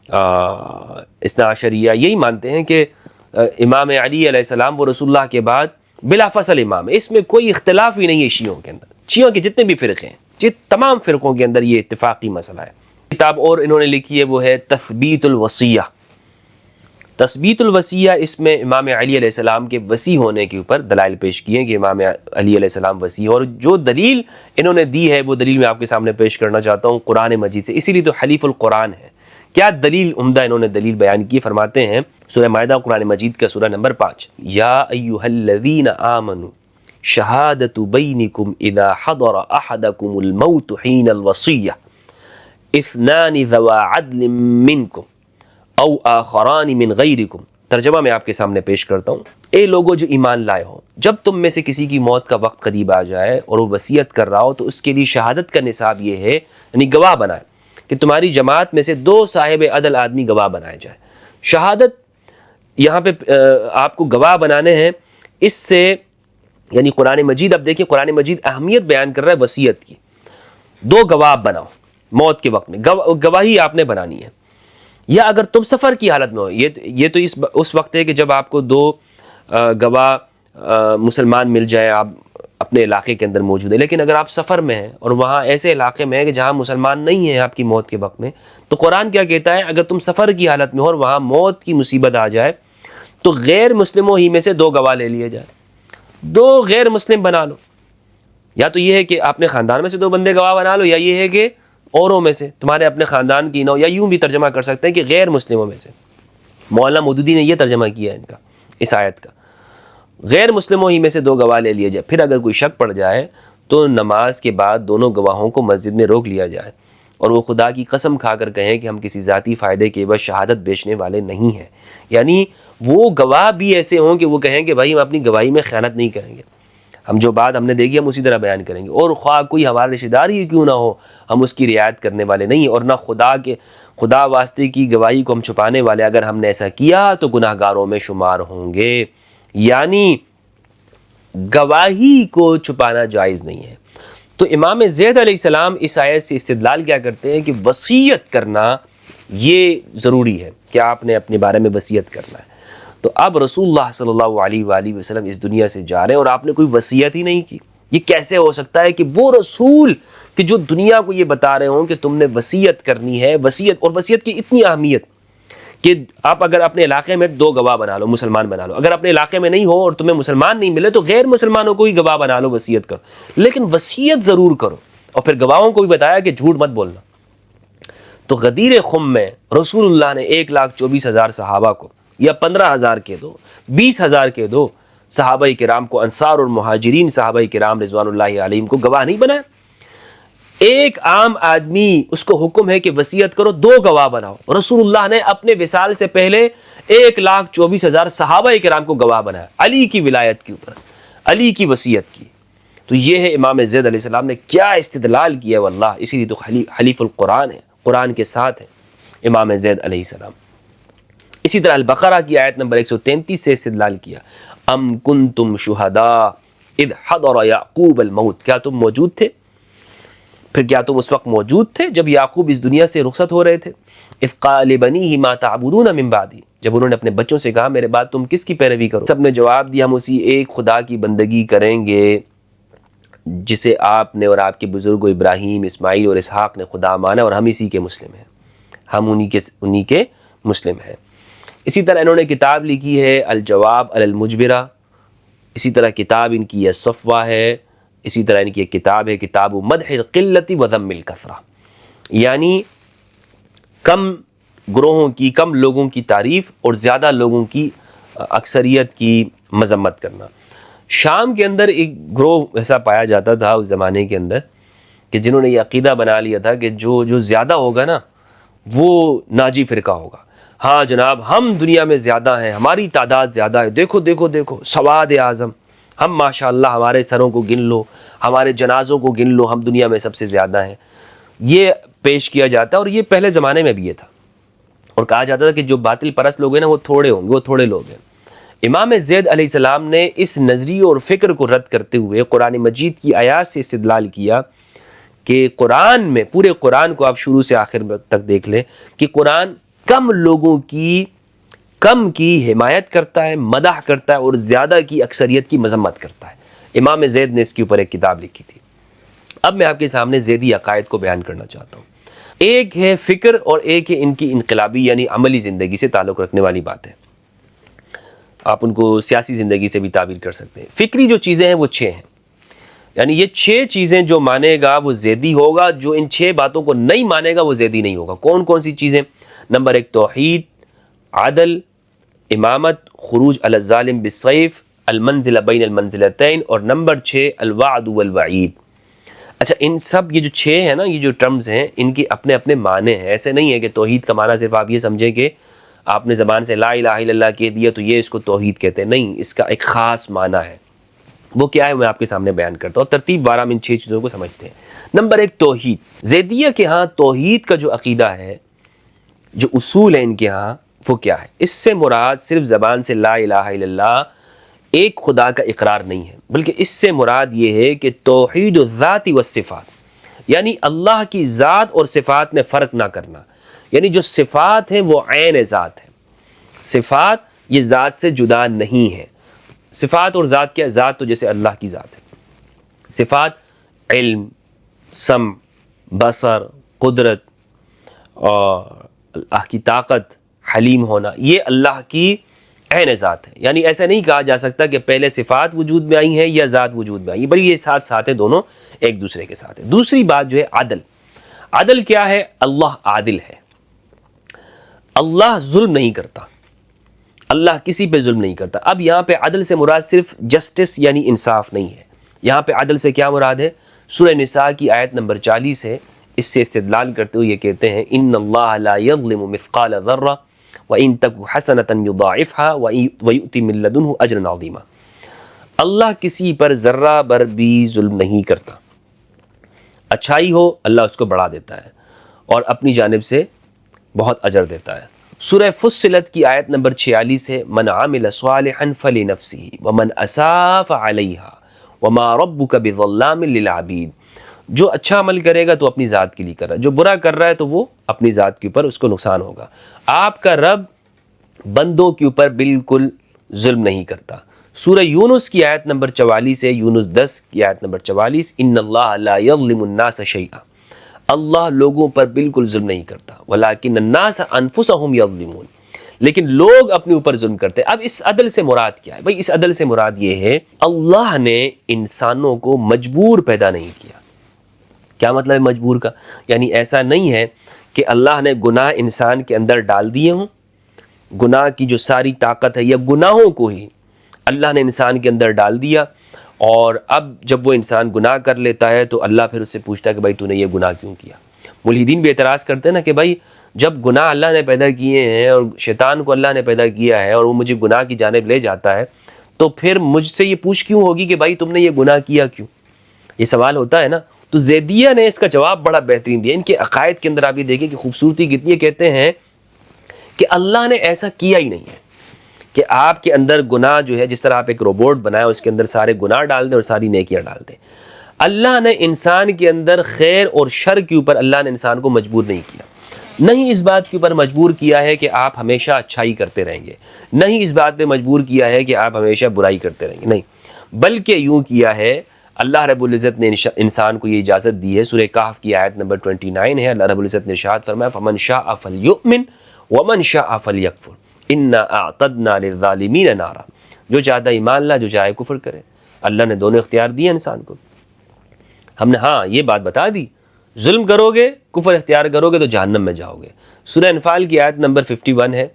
اثنا عشریہ، یہی مانتے ہیں کہ امام علی علیہ السلام وہ رسول اللہ کے بعد بلا فصل امام ہے، اس میں کوئی اختلاف ہی نہیں ہے شیعوں کے اندر، شیعوں کے جتنے بھی فرقے ہیں، تمام فرقوں کے اندر یہ اتفاقی مسئلہ ہے۔ کتاب اور انہوں نے لکھی ہے، وہ ہے تثبیت الوصیہ۔ تثبیت الوصیہ، اس میں امام علی علیہ السلام کے وصی ہونے کے اوپر دلائل پیش کیے ہیں کہ امام علی علیہ السلام وصی ہیں، اور جو دلیل انہوں نے دی ہے وہ دلیل میں آپ کے سامنے پیش کرنا چاہتا ہوں قرآن مجید سے، اسی لیے تو حلیف القرآن ہے۔ کیا دلیل عمدہ انہوں نے دلیل بیان کی، فرماتے ہیں سورہ مائدہ قرآن مجید کا سورہ نمبر 5، یا ایھا الذین آمنوا شہادۃ بینکم اذا حضر احدکم الموت حین الوصیہ اثنان ذوا عدل منکم او آخران من غیرکم۔ ترجمہ میں آپ کے سامنے پیش کرتا ہوں، اے لوگوں جو ایمان لائے ہو، جب تم میں سے کسی کی موت کا وقت قریب آ جائے اور وہ وصیت کر رہا ہو تو اس کے لیے شہادت کا نصاب یہ ہے، یعنی گواہ بنائے کہ تمہاری جماعت میں سے 2 صاحب عدل آدمی گواہ بنائے جائے۔ شہادت یہاں پہ آپ کو گواہ بنانے ہیں، اس سے یعنی قرآن مجید، اب دیکھیں قرآن مجید اہمیت بیان کر رہا ہے وصیت کی، 2 گواہ بناؤ موت کے وقت میں، گواہی آپ نے بنانی ہے۔ یا اگر تم سفر کی حالت میں ہو، یہ تو اس وقت ہے کہ جب آپ کو 2 گواہ مسلمان مل جائیں، آپ اپنے علاقے کے اندر موجود ہیں، لیکن اگر آپ سفر میں ہیں اور وہاں ایسے علاقے میں ہیں کہ جہاں مسلمان نہیں ہیں آپ کی موت کے وقت میں، تو قرآن کیا کہتا ہے، اگر تم سفر کی حالت میں ہو اور وہاں موت کی مصیبت آ جائے تو غیر مسلموں ہی میں سے 2 گواہ لے لیے جائے، 2 غیر مسلم بنا لو، یا تو یہ ہے کہ اپنے خاندان میں سے 2 بندے گواہ بنا لو، یا یہ ہے کہ اوروں میں سے تمہارے اپنے خاندان کی نہ ہو، یا یوں بھی ترجمہ کر سکتے ہیں کہ غیر مسلموں میں سے۔ مولانا مودودی نے یہ ترجمہ کیا ہے ان کا، اس آیت کا، غیر مسلموں ہی میں سے 2 گواہ لے لیے جائے، پھر اگر کوئی شک پڑ جائے تو نماز کے بعد دونوں گواہوں کو مسجد میں روک لیا جائے اور وہ خدا کی قسم کھا کر کہیں کہ ہم کسی ذاتی فائدے کے عوض شہادت بیچنے والے نہیں ہیں، یعنی وہ گواہ بھی ایسے ہوں کہ وہ کہیں کہ بھائی ہم اپنی گواہی میں خیانت نہیں کریں گے، ہم جو بات ہم نے دیکھی ہم اسی طرح بیان کریں گے، اور خواہ کوئی ہمارا رشتہ دار ہی کیوں نہ ہو ہم اس کی رعایت کرنے والے نہیں، اور نہ خدا واسطے کی گواہی کو ہم چھپانے والے، اگر ہم نے ایسا کیا تو گناہ گاروں میں شمار ہوں گے، یعنی گواہی کو چھپانا جائز نہیں ہے۔ تو امام زید علیہ السلام اس آیت سے استدلال کیا کرتے ہیں کہ وصیت کرنا یہ ضروری ہے کہ آپ نے اپنے بارے میں وصیت کرنا ہے۔ تو اب رسول اللہ صلی اللہ علیہ وآلہ وسلم اس دنیا سے جا رہے ہیں اور آپ نے کوئی وصیت ہی نہیں کی، یہ کیسے ہو سکتا ہے کہ وہ رسول کہ جو دنیا کو یہ بتا رہے ہوں کہ تم نے وصیت کرنی ہے، وصیت، اور وصیت کی اتنی اہمیت کہ آپ اگر اپنے علاقے میں 2 گواہ بنا لو، مسلمان بنا لو، اگر اپنے علاقے میں نہیں ہو اور تمہیں مسلمان نہیں ملے تو غیر مسلمانوں کو ہی گواہ بنا لو، وصیت کرو، لیکن وصیت ضرور کرو، اور پھر گواہوں کو بھی بتایا کہ جھوٹ مت بولنا۔ تو غدیر خم میں رسول اللہ نے 1,24,000 صحابہ کو، یا 15,000 کے دو، 20,000 کے دو، صحابہ کرام کو، انصار اور مہاجرین صحابہ کرام رضوان اللہ علیہم کو گواہ نہیں بنایا؟ ایک عام آدمی اس کو حکم ہے کہ وصیت کرو، 2 گواہ بناؤ، رسول اللہ نے اپنے وصال سے پہلے 1,24,000 صحابہ کرام کو گواہ بنایا علی کی ولایت کے اوپر، علی کی وصیت کی۔ تو یہ ہے امام زید علیہ السلام نے کیا استدلال کیا ہے، واللہ اسی لیے تو حلیف القرآن ہے، قرآن کے ساتھ ہے امام زید علیہ السلام۔ اسی طرح البقرہ کی آیت نمبر 133 سے استدلال کیا، ام کنتم شہداء اذ حضر یعقوب الموت، کیا تم موجود تھے؟ پھر کیا تم اس وقت موجود تھے جب یعقوب اس دنیا سے رخصت ہو رہے تھے؟ اذ قال لبنیہ ما تعبدون من بعدی، جب انہوں نے اپنے بچوں سے کہا میرے بعد تم کس کی پیروی کرو؟ سب نے جواب دیا ہم اسی ایک خدا کی بندگی کریں گے جسے آپ نے اور آپ کے بزرگوں ابراہیم، اسماعیل اور اسحاق نے خدا مانا، اور ہم اسی کے مسلم ہیں، ہم انہی کے مسلم ہیں۔ اسی طرح انہوں نے کتاب لکھی ہے الجواب علی المجبرہ، اسی طرح کتاب ان کی الصفوہ ہے، اسی طرح ان کی ایک کتاب ہے کتاب مدح القلۃ و ذم الکثرہ، یعنی کم گروہوں کی، کم لوگوں کی تعریف اور زیادہ لوگوں کی، اکثریت کی مذمت کرنا۔ شام کے اندر ایک گروہ ایسا پایا جاتا تھا اس زمانے کے اندر کہ جنہوں نے یہ عقیدہ بنا لیا تھا کہ جو زیادہ ہوگا نا وہ ناجی فرقہ ہوگا۔ ہاں جناب ہم دنیا میں زیادہ ہیں، ہماری تعداد زیادہ ہے، دیکھو دیکھو دیکھو سواد اعظم، ہم ماشاءاللہ ہمارے سروں کو گن لو، ہمارے جنازوں کو گن لو، ہم دنیا میں سب سے زیادہ ہیں۔ یہ پیش کیا جاتا ہے، اور یہ پہلے زمانے میں بھی یہ تھا، اور کہا جاتا تھا کہ جو باطل پرست لوگ ہیں نا وہ تھوڑے ہوں گے، وہ تھوڑے لوگ ہیں۔ امام زید علیہ السلام نے اس نظریے اور فکر کو رد کرتے ہوئے قرآن مجید کی آیات سے استدلال کیا کہ قرآن میں، پورے قرآن کو آپ شروع سے آخر تک دیکھ لیں کہ قرآن کم لوگوں کی، کم کی حمایت کرتا ہے، مدح کرتا ہے، اور زیادہ کی، اکثریت کی مذمت کرتا ہے۔ امام زید نے اس کے اوپر ایک کتاب لکھی تھی۔ اب میں آپ کے سامنے زیدی عقائد کو بیان کرنا چاہتا ہوں۔ ایک ہے فکر اور ایک ہے ان کی انقلابی یعنی عملی زندگی سے تعلق رکھنے والی بات ہے، آپ ان کو سیاسی زندگی سے بھی تعبیر کر سکتے ہیں۔ فکری جو چیزیں ہیں وہ 6 ہیں، یعنی یہ 6 چیزیں جو مانے گا وہ زیدی ہوگا، جو ان 6 باتوں کو نہیں مانے گا وہ زیدی نہیں ہوگا۔ کون کون سی چیزیں؟ نمبر 1 توحید، عدل، امامت، خروج علی الظالم بالسیف، المنزلہ بین المنزلتین، اور نمبر 6 الوعد والوعید۔ اچھا ان سب یہ جو 6 ہیں نا، یہ جو ٹرمز ہیں ان کے اپنے اپنے معنی ہیں۔ ایسے نہیں ہے کہ توحید کا معنی صرف آپ یہ سمجھیں کہ آپ نے زبان سے لا الہ الا اللہ کہہ دیا تو یہ اس کو توحید کہتے ہیں، نہیں، اس کا ایک خاص معنی ہے۔ وہ کیا ہے میں آپ کے سامنے بیان کرتا ہوں، ترتیب وارہ ان 6 چیزوں کو سمجھتے ہیں۔ نمبر 1 توحید۔ زیدیہ کے ہاں توحید کا جو عقیدہ ہے، جو اصول ہے ان کے ہاں، وہ کیا ہے؟ اس سے مراد صرف زبان سے لا الہ الا اللہ ایک خدا کا اقرار نہیں ہے، بلکہ اس سے مراد یہ ہے کہ توحید الذات والصفات، یعنی اللہ کی ذات اور صفات میں فرق نہ کرنا، یعنی جو صفات ہیں وہ عین ذات ہیں، صفات یہ ذات سے جدا نہیں ہے۔ صفات اور ذات کیا ہے؟ ذات تو جیسے اللہ کی ذات ہے، صفات علم، سمع، بصر، قدرت اور اللہ کی طاقت، حلیم ہونا، یہ اللہ کی عین ذات ہے۔ یعنی ایسا نہیں کہا جا سکتا کہ پہلے صفات وجود میں آئی ہیں یا ذات وجود میں آئی ہے، بلکہ یہ ساتھ ساتھ ہیں، دونوں ایک دوسرے کے ساتھ ہیں۔ دوسری بات جو ہے عدل۔ عدل کیا ہے؟ اللہ عادل ہے، اللہ ظلم نہیں کرتا، اللہ کسی پہ ظلم نہیں کرتا۔ اب یہاں پہ عدل سے مراد صرف جسٹس یعنی انصاف نہیں ہے، یہاں پہ عدل سے کیا مراد ہے؟ سورہ نساء کی آیت نمبر 40 ہے، اس سے استدلال کرتے ہوئے یہ کہتے ہیں ان اللہ لا یظلم مثقال ذرہ وَإِن تَكُ حَسَنَةً يُضَاعِفْهَا وَيُؤْتِ مِن لَّدُنْهُ أَجْرًا عَظِيمًا۔ اللہ کسی پر ذرہ بر بھی ظلم نہیں کرتا، اچھائی ہو اللہ اس کو بڑھا دیتا ہے اور اپنی جانب سے بہت اجر دیتا ہے۔ سورہ فصلت کی آیت نمبر 46 ہے من عمل صالحا فلنفسه ومن اساء فعليها وما ربك بظلام للعبید۔ جو اچھا عمل کرے گا تو اپنی ذات کے لیے کر رہا ہے، جو برا کر رہا ہے تو وہ اپنی ذات کے اوپر اس کو نقصان ہوگا۔ آپ کا رب بندوں کے اوپر بالکل ظلم نہیں کرتا۔ سورہ یونس کی آیت نمبر 44 ہے، یونس 10 کی آیت نمبر 44، ان اللہ لا یظلم الناس شیئا، اللہ لوگوں پر بالکل ظلم نہیں کرتا، ولیکن الناس انفسهم یظلمون، لیکن لوگ اپنے اوپر ظلم کرتے ہیں۔ اب اس عدل سے مراد کیا ہے؟ بھئی اس عدل سے مراد یہ ہے اللہ نے انسانوں کو مجبور پیدا نہیں کیا۔ کیا مطلب ہے مجبور کا؟ یعنی ایسا نہیں ہے کہ اللہ نے گناہ انسان کے اندر ڈال دیے ہوں، گناہ کی جو ساری طاقت ہے یا گناہوں کو ہی اللہ نے انسان کے اندر ڈال دیا، اور اب جب وہ انسان گناہ کر لیتا ہے تو اللہ پھر اس سے پوچھتا ہے کہ بھائی تو نے یہ گناہ کیوں کیا۔ ملحدین بھی اعتراض کرتے ہیں نا کہ بھائی جب گناہ اللہ نے پیدا کیے ہیں اور شیطان کو اللہ نے پیدا کیا ہے اور وہ مجھے گناہ کی جانب لے جاتا ہے، تو پھر مجھ سے یہ پوچھ کیوں ہوگی کہ بھائی تم نے یہ گناہ کیا کیوں؟ یہ سوال ہوتا ہے نا۔ تو زیدیہ نے اس کا جواب بڑا بہترین دیا۔ ان کے عقائد کے اندر آپ یہ دیکھیں کہ خوبصورتی کتنی ہے۔ کہتے ہیں کہ اللہ نے ایسا کیا ہی نہیں ہے کہ آپ کے اندر گناہ جو ہے، جس طرح آپ ایک روبوٹ بنائیں اس کے اندر سارے گناہ ڈال دیں اور ساری نیکیاں ڈال دیں۔ اللہ نے انسان کے اندر خیر اور شر کے اوپر اللہ نے انسان کو مجبور نہیں کیا، نہیں اس بات کے اوپر مجبور کیا ہے کہ آپ ہمیشہ اچھائی کرتے رہیں گے، نہیں اس بات پہ مجبور کیا ہے کہ آپ ہمیشہ برائی کرتے رہیں گے، نہیں، بلکہ یوں کیا ہے اللہ رب العزت نے انسان کو یہ اجازت دی ہے۔ سورہ کہف کی آیت نمبر 29 ہے، اللہ رب العزت نے ارشاد فرمایا فَمَنْ شَاءَ فَلْيُؤْمِنْ وَمَنْ شَاءَ فَلْيَكْفُرْ إِنَّا أَعْتَدْنَا لِلظَّالِمِينَ نَارًا۔ جو چاہتا ایمان لا، جو چاہے کفر کرے۔ اللہ نے دونوں اختیار دیے انسان کو۔ ہم نے ہاں یہ بات بتا دی، ظلم کرو گے، کفر اختیار کرو گے تو جہنم میں جاؤ گے۔ سورہ انفال کی آیت نمبر 51 ہے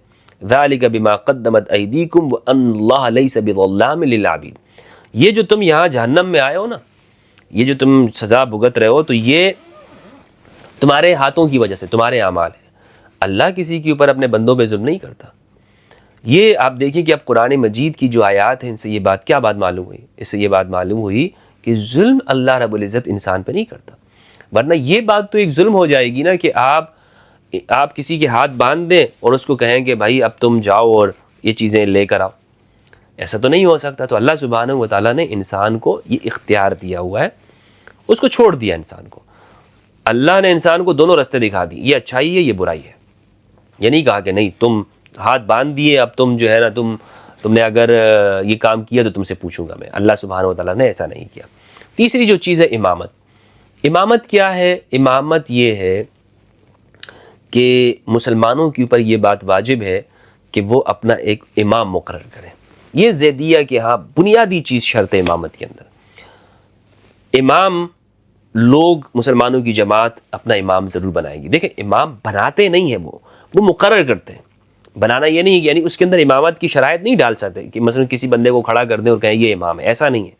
ذَلِكَ بِمَا قَدَّمَتْ أَيْدِيكُمْ وَأَنَّ اللَّهَ لَيْسَ بِظَلَّامٍ لِلْعَبِيدِ۔ یہ جو تم یہاں جہنم میں آئے ہو نا، یہ جو تم سزا بھگت رہے ہو، تو یہ تمہارے ہاتھوں کی وجہ سے، تمہارے اعمال ہیں۔ اللہ کسی کے اوپر اپنے بندوں پہ ظلم نہیں کرتا۔ یہ آپ دیکھیں کہ اب قرآن مجید کی جو آیات ہیں، ان سے یہ بات کیا بات معلوم ہوئی؟ اس سے یہ بات معلوم ہوئی کہ ظلم اللہ رب العزت انسان پہ نہیں کرتا، ورنہ یہ بات تو ایک ظلم ہو جائے گی نا کہ آپ کسی کے ہاتھ باندھ دیں اور اس کو کہیں کہ بھائی اب تم جاؤ اور یہ چیزیں لے کر آؤ، ایسا تو نہیں ہو سکتا۔ تو اللہ سبحانہ و تعالیٰ نے انسان کو یہ اختیار دیا ہوا ہے، اس کو چھوڑ دیا انسان کو۔ اللہ نے انسان کو دونوں رستے دکھا دی، یہ اچھائی ہے، یہ برائی ہے۔ یہ نہیں کہا کہ نہیں تم ہاتھ باندھ دیے، اب تم جو ہے نا تم نے اگر یہ کام کیا تو تم سے پوچھوں گا میں۔ اللہ سبحانہ و تعالیٰ نے ایسا نہیں کیا۔ تیسری جو چیز ہے امامت۔ امامت کیا ہے؟ امامت یہ ہے کہ مسلمانوں کے اوپر یہ بات واجب ہے کہ وہ اپنا ایک امام مقرر کریں۔ یہ زیدیہ کے ہاں بنیادی چیز شرط ہے امامت کے اندر۔ امام لوگ، مسلمانوں کی جماعت اپنا امام ضرور بنائے گی۔ دیکھیں امام بناتے نہیں ہیں، وہ مقرر کرتے ہیں۔ بنانا یہ نہیں کہ یعنی اس کے اندر امامت کی شرائط نہیں ڈال سکتے کہ مثلا کسی بندے کو کھڑا کر دیں اور کہیں یہ امام ہے، ایسا نہیں ہے۔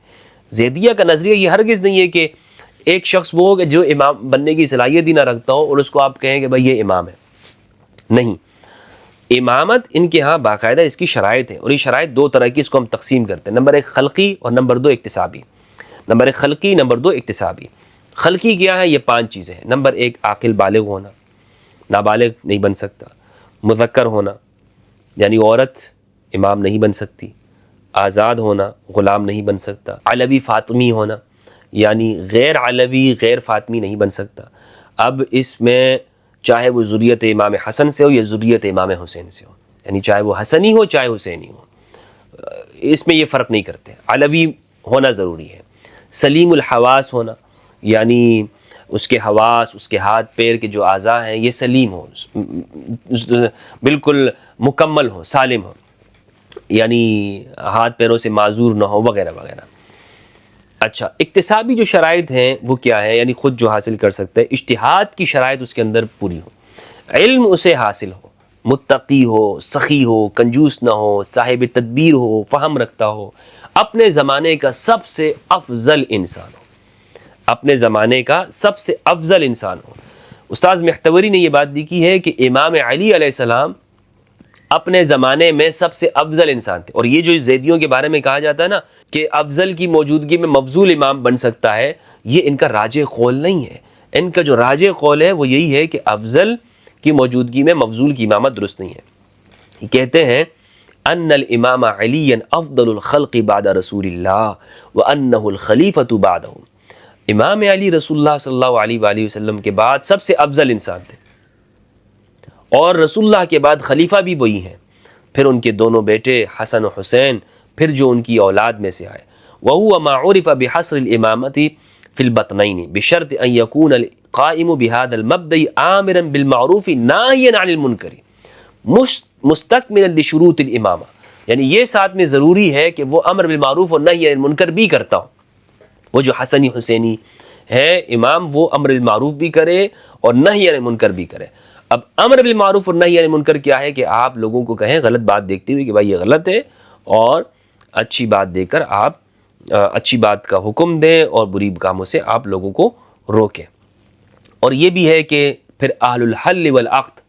زیدیہ کا نظریہ یہ ہرگز نہیں ہے کہ ایک شخص وہ ہو کہ جو امام بننے کی صلاحیت ہی نہ رکھتا ہو اور اس کو آپ کہیں کہ بھائی یہ امام ہے، نہیں۔ امامت ان کے ہاں باقاعدہ اس کی شرائط ہے، اور یہ شرائط دو طرح کی، اس کو ہم تقسیم کرتے ہیں، نمبر ایک خلقی اور نمبر دو اکتسابی۔ نمبر ایک خلقی، نمبر دو اکتسابی۔ خلقی کیا ہے؟ یہ 5 چیزیں ہیں۔ نمبر ایک عاقل بالغ ہونا، نابالغ نہیں بن سکتا۔ مذکر ہونا، یعنی عورت امام نہیں بن سکتی۔ آزاد ہونا، غلام نہیں بن سکتا۔ علوی فاطمی ہونا، یعنی غیر علوی غیر فاطمی نہیں بن سکتا۔ اب اس میں چاہے وہ ذریت امام حسن سے ہو یا ذریت امام حسین سے ہو، یعنی چاہے وہ حسنی ہو چاہے حسینی ہو، اس میں یہ فرق نہیں کرتے، علوی ہونا ضروری ہے۔ سلیم الحواس ہونا، یعنی اس کے حواس، اس کے ہاتھ پیر کے جو اعضاء ہیں یہ سلیم ہو، بالکل مکمل ہو، سالم ہو، یعنی ہاتھ پیروں سے معذور نہ ہو، وغیرہ وغیرہ۔ اچھا، اکتسابی جو شرائط ہیں وہ کیا ہے؟ یعنی خود جو حاصل کر سکتا ہے، اجتہاد کی شرائط اس کے اندر پوری ہو، علم اسے حاصل ہو، متقی ہو، سخی ہو، کنجوس نہ ہو، صاحب تدبیر ہو، فہم رکھتا ہو، اپنے زمانے کا سب سے افضل انسان ہو، اپنے زمانے کا سب سے افضل انسان ہو۔ استاذ محتوری نے یہ بات لکھی ہے کہ امام علی علیہ السلام اپنے زمانے میں سب سے افضل انسان تھے، اور یہ جو زیدیوں کے بارے میں کہا جاتا ہے نا کہ افضل کی موجودگی میں مفضول امام بن سکتا ہے، یہ ان کا راجح قول نہیں ہے۔ ان کا جو راجح قول ہے وہ یہی ہے کہ افضل کی موجودگی میں مفضول کی امامت درست نہیں ہے۔ یہ کہتے ہیں ان الامام علی افضل الخلق بعد رسول اللہ وانہ الخلیفۃ بعدہ۔ امام علی رسول اللہ صلی اللہ علیہ وآلہ وسلم کے بعد سب سے افضل انسان تھے، اور رسول اللہ کے بعد خلیفہ بھی وہی ہیں، پھر ان کے دونوں بیٹے حسن و حسین، پھر جو ان کی اولاد میں سے آئے۔ وَهُوَ مَا عُرِفَ بِحَصْرِ الْإِمَامَةِ فِي الْبَطْنَيْنِ بِشَرْطِ أَنْ يَكُونَ الْقَائِمُ بِهَذَا الْمَبْدَإِ آمِرًا بِالْمَعْرُوفِ نَاهِيًا عَنِ الْمُنْكَرِ مُسْتَكْمِلًا لِشُرُوطِ الْإِمَامَةِ، یعنی یہ ساتھ میں ضروری ہے کہ وہ امر بالمعروف اور نہی عن المنکر بھی کرتا ہو۔ وہ جو حسنی حسینی ہے امام، وہ امر بالمعروف بھی کرے اور نہی عن المنکر بھی کرے۔ اب امر بالمعروف اور نہی عن المنکر کیا ہے؟ کہ آپ لوگوں کو کہیں غلط بات دیکھتے ہوئے کہ بھائی یہ غلط ہے، اور اچھی بات دے کر آپ اچھی بات کا حکم دیں اور بری کاموں سے آپ لوگوں کو روکیں۔ اور یہ بھی ہے کہ پھر اہل الحل والعقد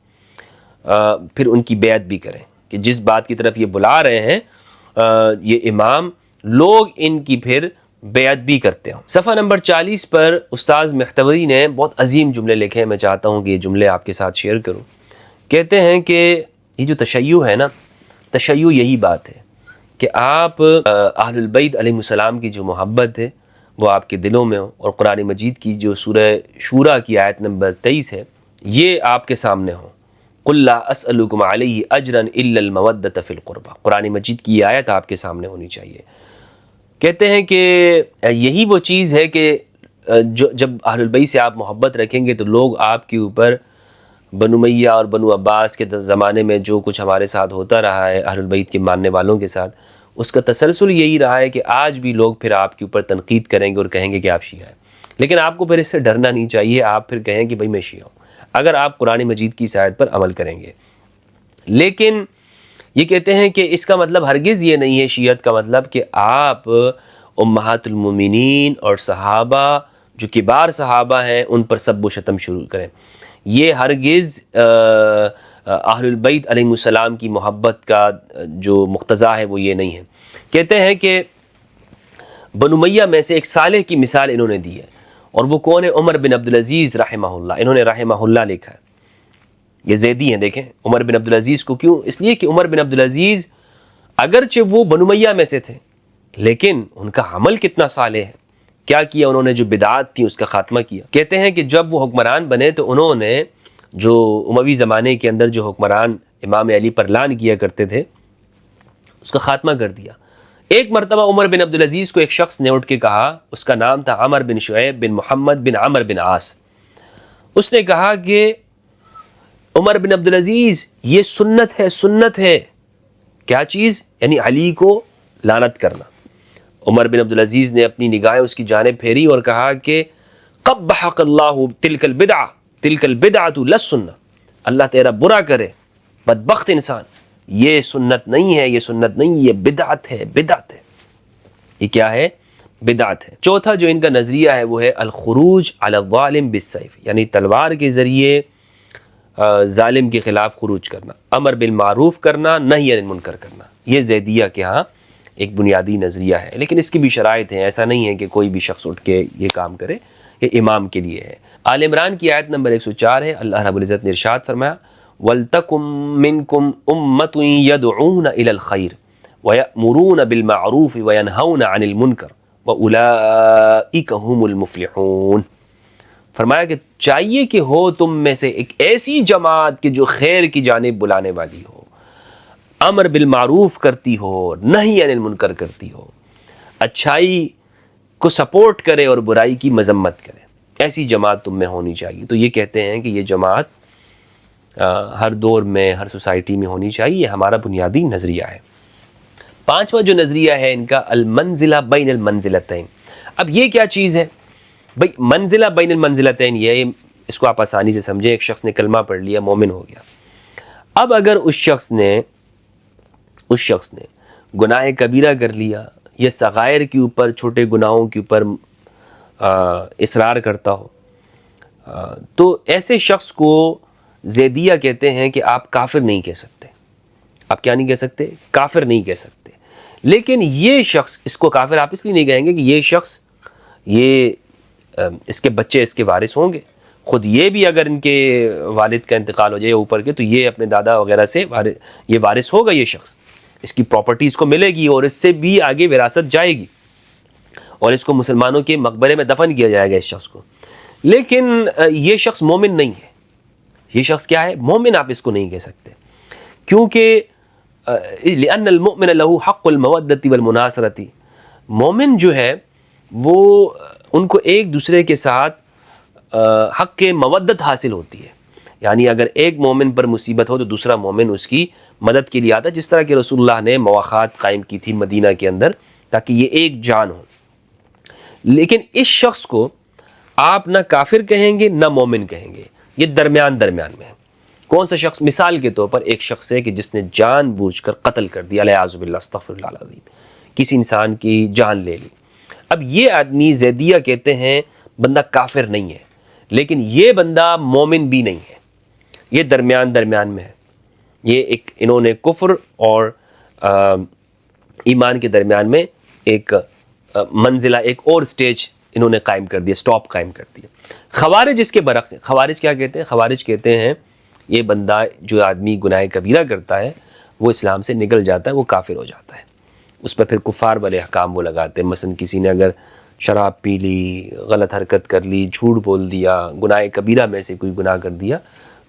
پھر ان کی بیعت بھی کریں، کہ جس بات کی طرف یہ بلا رہے ہیں یہ امام، لوگ ان کی پھر بیعت بھی کرتے ہوں۔ صفحہ نمبر 40 پر استاذ مہتوی نے بہت عظیم جملے لکھے ہیں، میں چاہتا ہوں کہ یہ جملے آپ کے ساتھ شیئر کروں۔ کہتے ہیں کہ یہ جو تشیع ہے نا، تشیع یہی بات ہے کہ آپ اہل البیت علیہ السلام کی جو محبت ہے وہ آپ کے دلوں میں ہو، اور قرآن مجید کی جو سورہ شورى کی آیت نمبر 23 ہے یہ آپ کے سامنے ہو۔ قُلْ لَا أَسْأَلُكُمْ عَلَيْهِ أَجْرًا إِلَّا الْمَوَدَّةَ فِي الْقُرْبَى، قرآن مجید کی یہ آیت آپ کے سامنے ہونی چاہیے۔ کہتے ہیں کہ یہی وہ چیز ہے کہ جب اہل البیت سے آپ محبت رکھیں گے تو لوگ آپ کے اوپر بنو امیہ اور بنو عباس کے زمانے میں جو کچھ ہمارے ساتھ ہوتا رہا ہے اہل البیت کے ماننے والوں کے ساتھ، اس کا تسلسل یہی رہا ہے کہ آج بھی لوگ پھر آپ کے اوپر تنقید کریں گے اور کہیں گے کہ آپ شیعہ ہیں۔ لیکن آپ کو پھر اس سے ڈرنا نہیں چاہیے، آپ پھر کہیں کہ بھائی میں شیعہ ہوں، اگر آپ قرآن مجید کی اس آیت پر عمل کریں گے۔ لیکن یہ کہتے ہیں کہ اس کا مطلب ہرگز یہ نہیں ہے شیعت کا مطلب کہ آپ امہات المومنین اور صحابہ جو کبار صحابہ ہیں ان پر سب و شتم شروع کریں۔ یہ ہرگز اہل البیت علیہ السلام کی محبت کا جو مقتضا ہے وہ یہ نہیں ہے۔ کہتے ہیں کہ بنو امیہ میں سے ایک صالح کی مثال انہوں نے دی ہے، اور وہ کون ہے؟ عمر بن عبدالعزیز رحمہ اللہ۔ انہوں نے رحمہ اللہ لکھا ہے، یہ زیدی ہیں۔ دیکھیں عمر بن عبدالعزیز کو کیوں؟ اس لیے کہ عمر بن عبدالعزیز اگرچہ وہ بنو امیہ میں سے تھے لیکن ان کا عمل کتنا صالح ہے، کیا کیا انہوں نے؟ جو بدعات تھیں اس کا خاتمہ کیا۔ کہتے ہیں کہ جب وہ حکمران بنے تو انہوں نے جو اموی زمانے کے اندر جو حکمران امام علی پر لعن کیا کرتے تھے اس کا خاتمہ کر دیا۔ ایک مرتبہ عمر بن عبدالعزیز کو ایک شخص نے اٹھ کے کہا، اس کا نام تھا عمر بن شعیب بن محمد بن عمر بن عاص۔ اس نے کہا کہ عمر بن عبدالعزیز یہ سنت ہے، سنت ہے۔ کیا چیز؟ یعنی علی کو لعنت کرنا۔ عمر بن عبدالعزیز نے اپنی نگاہیں اس کی جانب پھیری اور کہا کہ قبحک اللہ تلک البدعہ، تلک البدعۃ لا السنہ، اللہ تیرا برا کرے بدبخت انسان، یہ سنت نہیں ہے، یہ سنت نہیں، یہ بدعت ہے، بدعت ہے۔ یہ کیا ہے؟ بدعت ہے۔ چوتھا جو ان کا نظریہ ہے وہ ہے الخروج علی الظالم بالسیف، یعنی تلوار کے ذریعے ظالم کے خلاف خروج کرنا، امر بالمعروف کرنا، نہی عن المنکر کرنا۔ یہ زیدیہ کے ہاں ایک بنیادی نظریہ ہے، لیکن اس کی بھی شرائط ہیں، ایسا نہیں ہے کہ کوئی بھی شخص اٹھ کے یہ کام کرے، یہ امام کے لیے ہے۔ آل عمران کی آیت نمبر 104 ہے، اللہ رب العزت نے ارشاد فرمایا وَلْتَكُمْ مِنْكُمْ أُمَّةٌ يَدْعُونَ إِلَى الْخَيْرِ وَيَأْمُرُونَ بِالْمَعْرُوفِ وَيَنْهَوْنَ عَنِ الْمُنْكَرِ وَأُولَئِكَ هُمُ الْمُفْلِحُونَ۔ فرمایا کہ چاہیے کہ ہو تم میں سے ایک ایسی جماعت کہ جو خیر کی جانب بلانے والی ہو، امر بالمعروف کرتی ہو، نہی عن المنکر کرتی ہو، اچھائی کو سپورٹ کرے اور برائی کی مذمت کرے، ایسی جماعت تم میں ہونی چاہیے۔ تو یہ کہتے ہیں کہ یہ جماعت ہر دور میں، ہر سوسائٹی میں ہونی چاہیے، یہ ہمارا بنیادی نظریہ ہے۔ پانچواں جو نظریہ ہے ان کا المنزلہ بین المنزلتین۔ اب یہ کیا چیز ہے بھئی؟ منزلہ بین المنزلتین یہ ہے، اس کو آپ آسانی سے سمجھیں۔ ایک شخص نے کلمہ پڑھ لیا، مومن ہو گیا۔ اب اگر اس شخص نے گناہ کبیرہ کر لیا یا صغائر کے اوپر، چھوٹے گناہوں کے اوپر اصرار کرتا ہو، تو ایسے شخص کو زیدیہ کہتے ہیں کہ آپ کافر نہیں کہہ سکتے۔ آپ کیا نہیں کہہ سکتے؟ کافر نہیں کہہ سکتے۔ لیکن یہ شخص، اس کو کافر آپ اس لیے نہیں کہیں گے کہ یہ شخص، اس کے بچے اس کے وارث ہوں گے، خود یہ بھی اگر ان کے والد کا انتقال ہو جائے اوپر کے تو یہ اپنے دادا وغیرہ سے یہ وارث ہوگا، یہ شخص اس کی پراپرٹی اس کو ملے گی اور اس سے بھی آگے وراثت جائے گی، اور اس کو مسلمانوں کے مقبرے میں دفن کیا جائے گا اس شخص کو۔ لیکن یہ شخص مومن نہیں ہے۔ یہ شخص کیا ہے؟ مومن آپ اس کو نہیں کہہ سکتے، کیونکہ لأن المؤمن له حق المودة والمناصرة۔ مومن جو ہے وہ ان کو ایک دوسرے کے ساتھ حق مودت حاصل ہوتی ہے، یعنی اگر ایک مومن پر مصیبت ہو تو دوسرا مومن اس کی مدد کے لیے آتا ہے، جس طرح کہ رسول اللہ نے مواخات قائم کی تھی مدینہ کے اندر تاکہ یہ ایک جان ہو۔ لیکن اس شخص کو آپ نہ کافر کہیں گے نہ مومن کہیں گے، یہ درمیان میں ہے۔ کون سا شخص؟ مثال کے طور پر ایک شخص ہے کہ جس نے جان بوجھ کر قتل کر دیا، الیاذ باللہ، استغفر اللہ العظیم۔ کسی انسان کی جان لے لی. اب یہ آدمی زیدیہ کہتے ہیں بندہ کافر نہیں ہے، لیکن یہ بندہ مومن بھی نہیں ہے، یہ درمیان میں ہے. یہ ایک انہوں نے کفر اور ایمان کے درمیان میں ایک منزلہ، ایک اور سٹیج انہوں نے قائم کر دیا، سٹاپ قائم کر دیا. خوارج اس کے برعکس ہیں. خوارج کیا کہتے ہیں؟ خوارج کہتے ہیں یہ بندہ جو آدمی گناہ کبیرہ کرتا ہے وہ اسلام سے نکل جاتا ہے، وہ کافر ہو جاتا ہے. اس پہ پھر کفار والے احکام وہ لگاتے ہیں. مثلا کسی نے اگر شراب پی لی، غلط حرکت کر لی، جھوٹ بول دیا، گناہ کبیرہ میں سے کوئی گناہ کر دیا،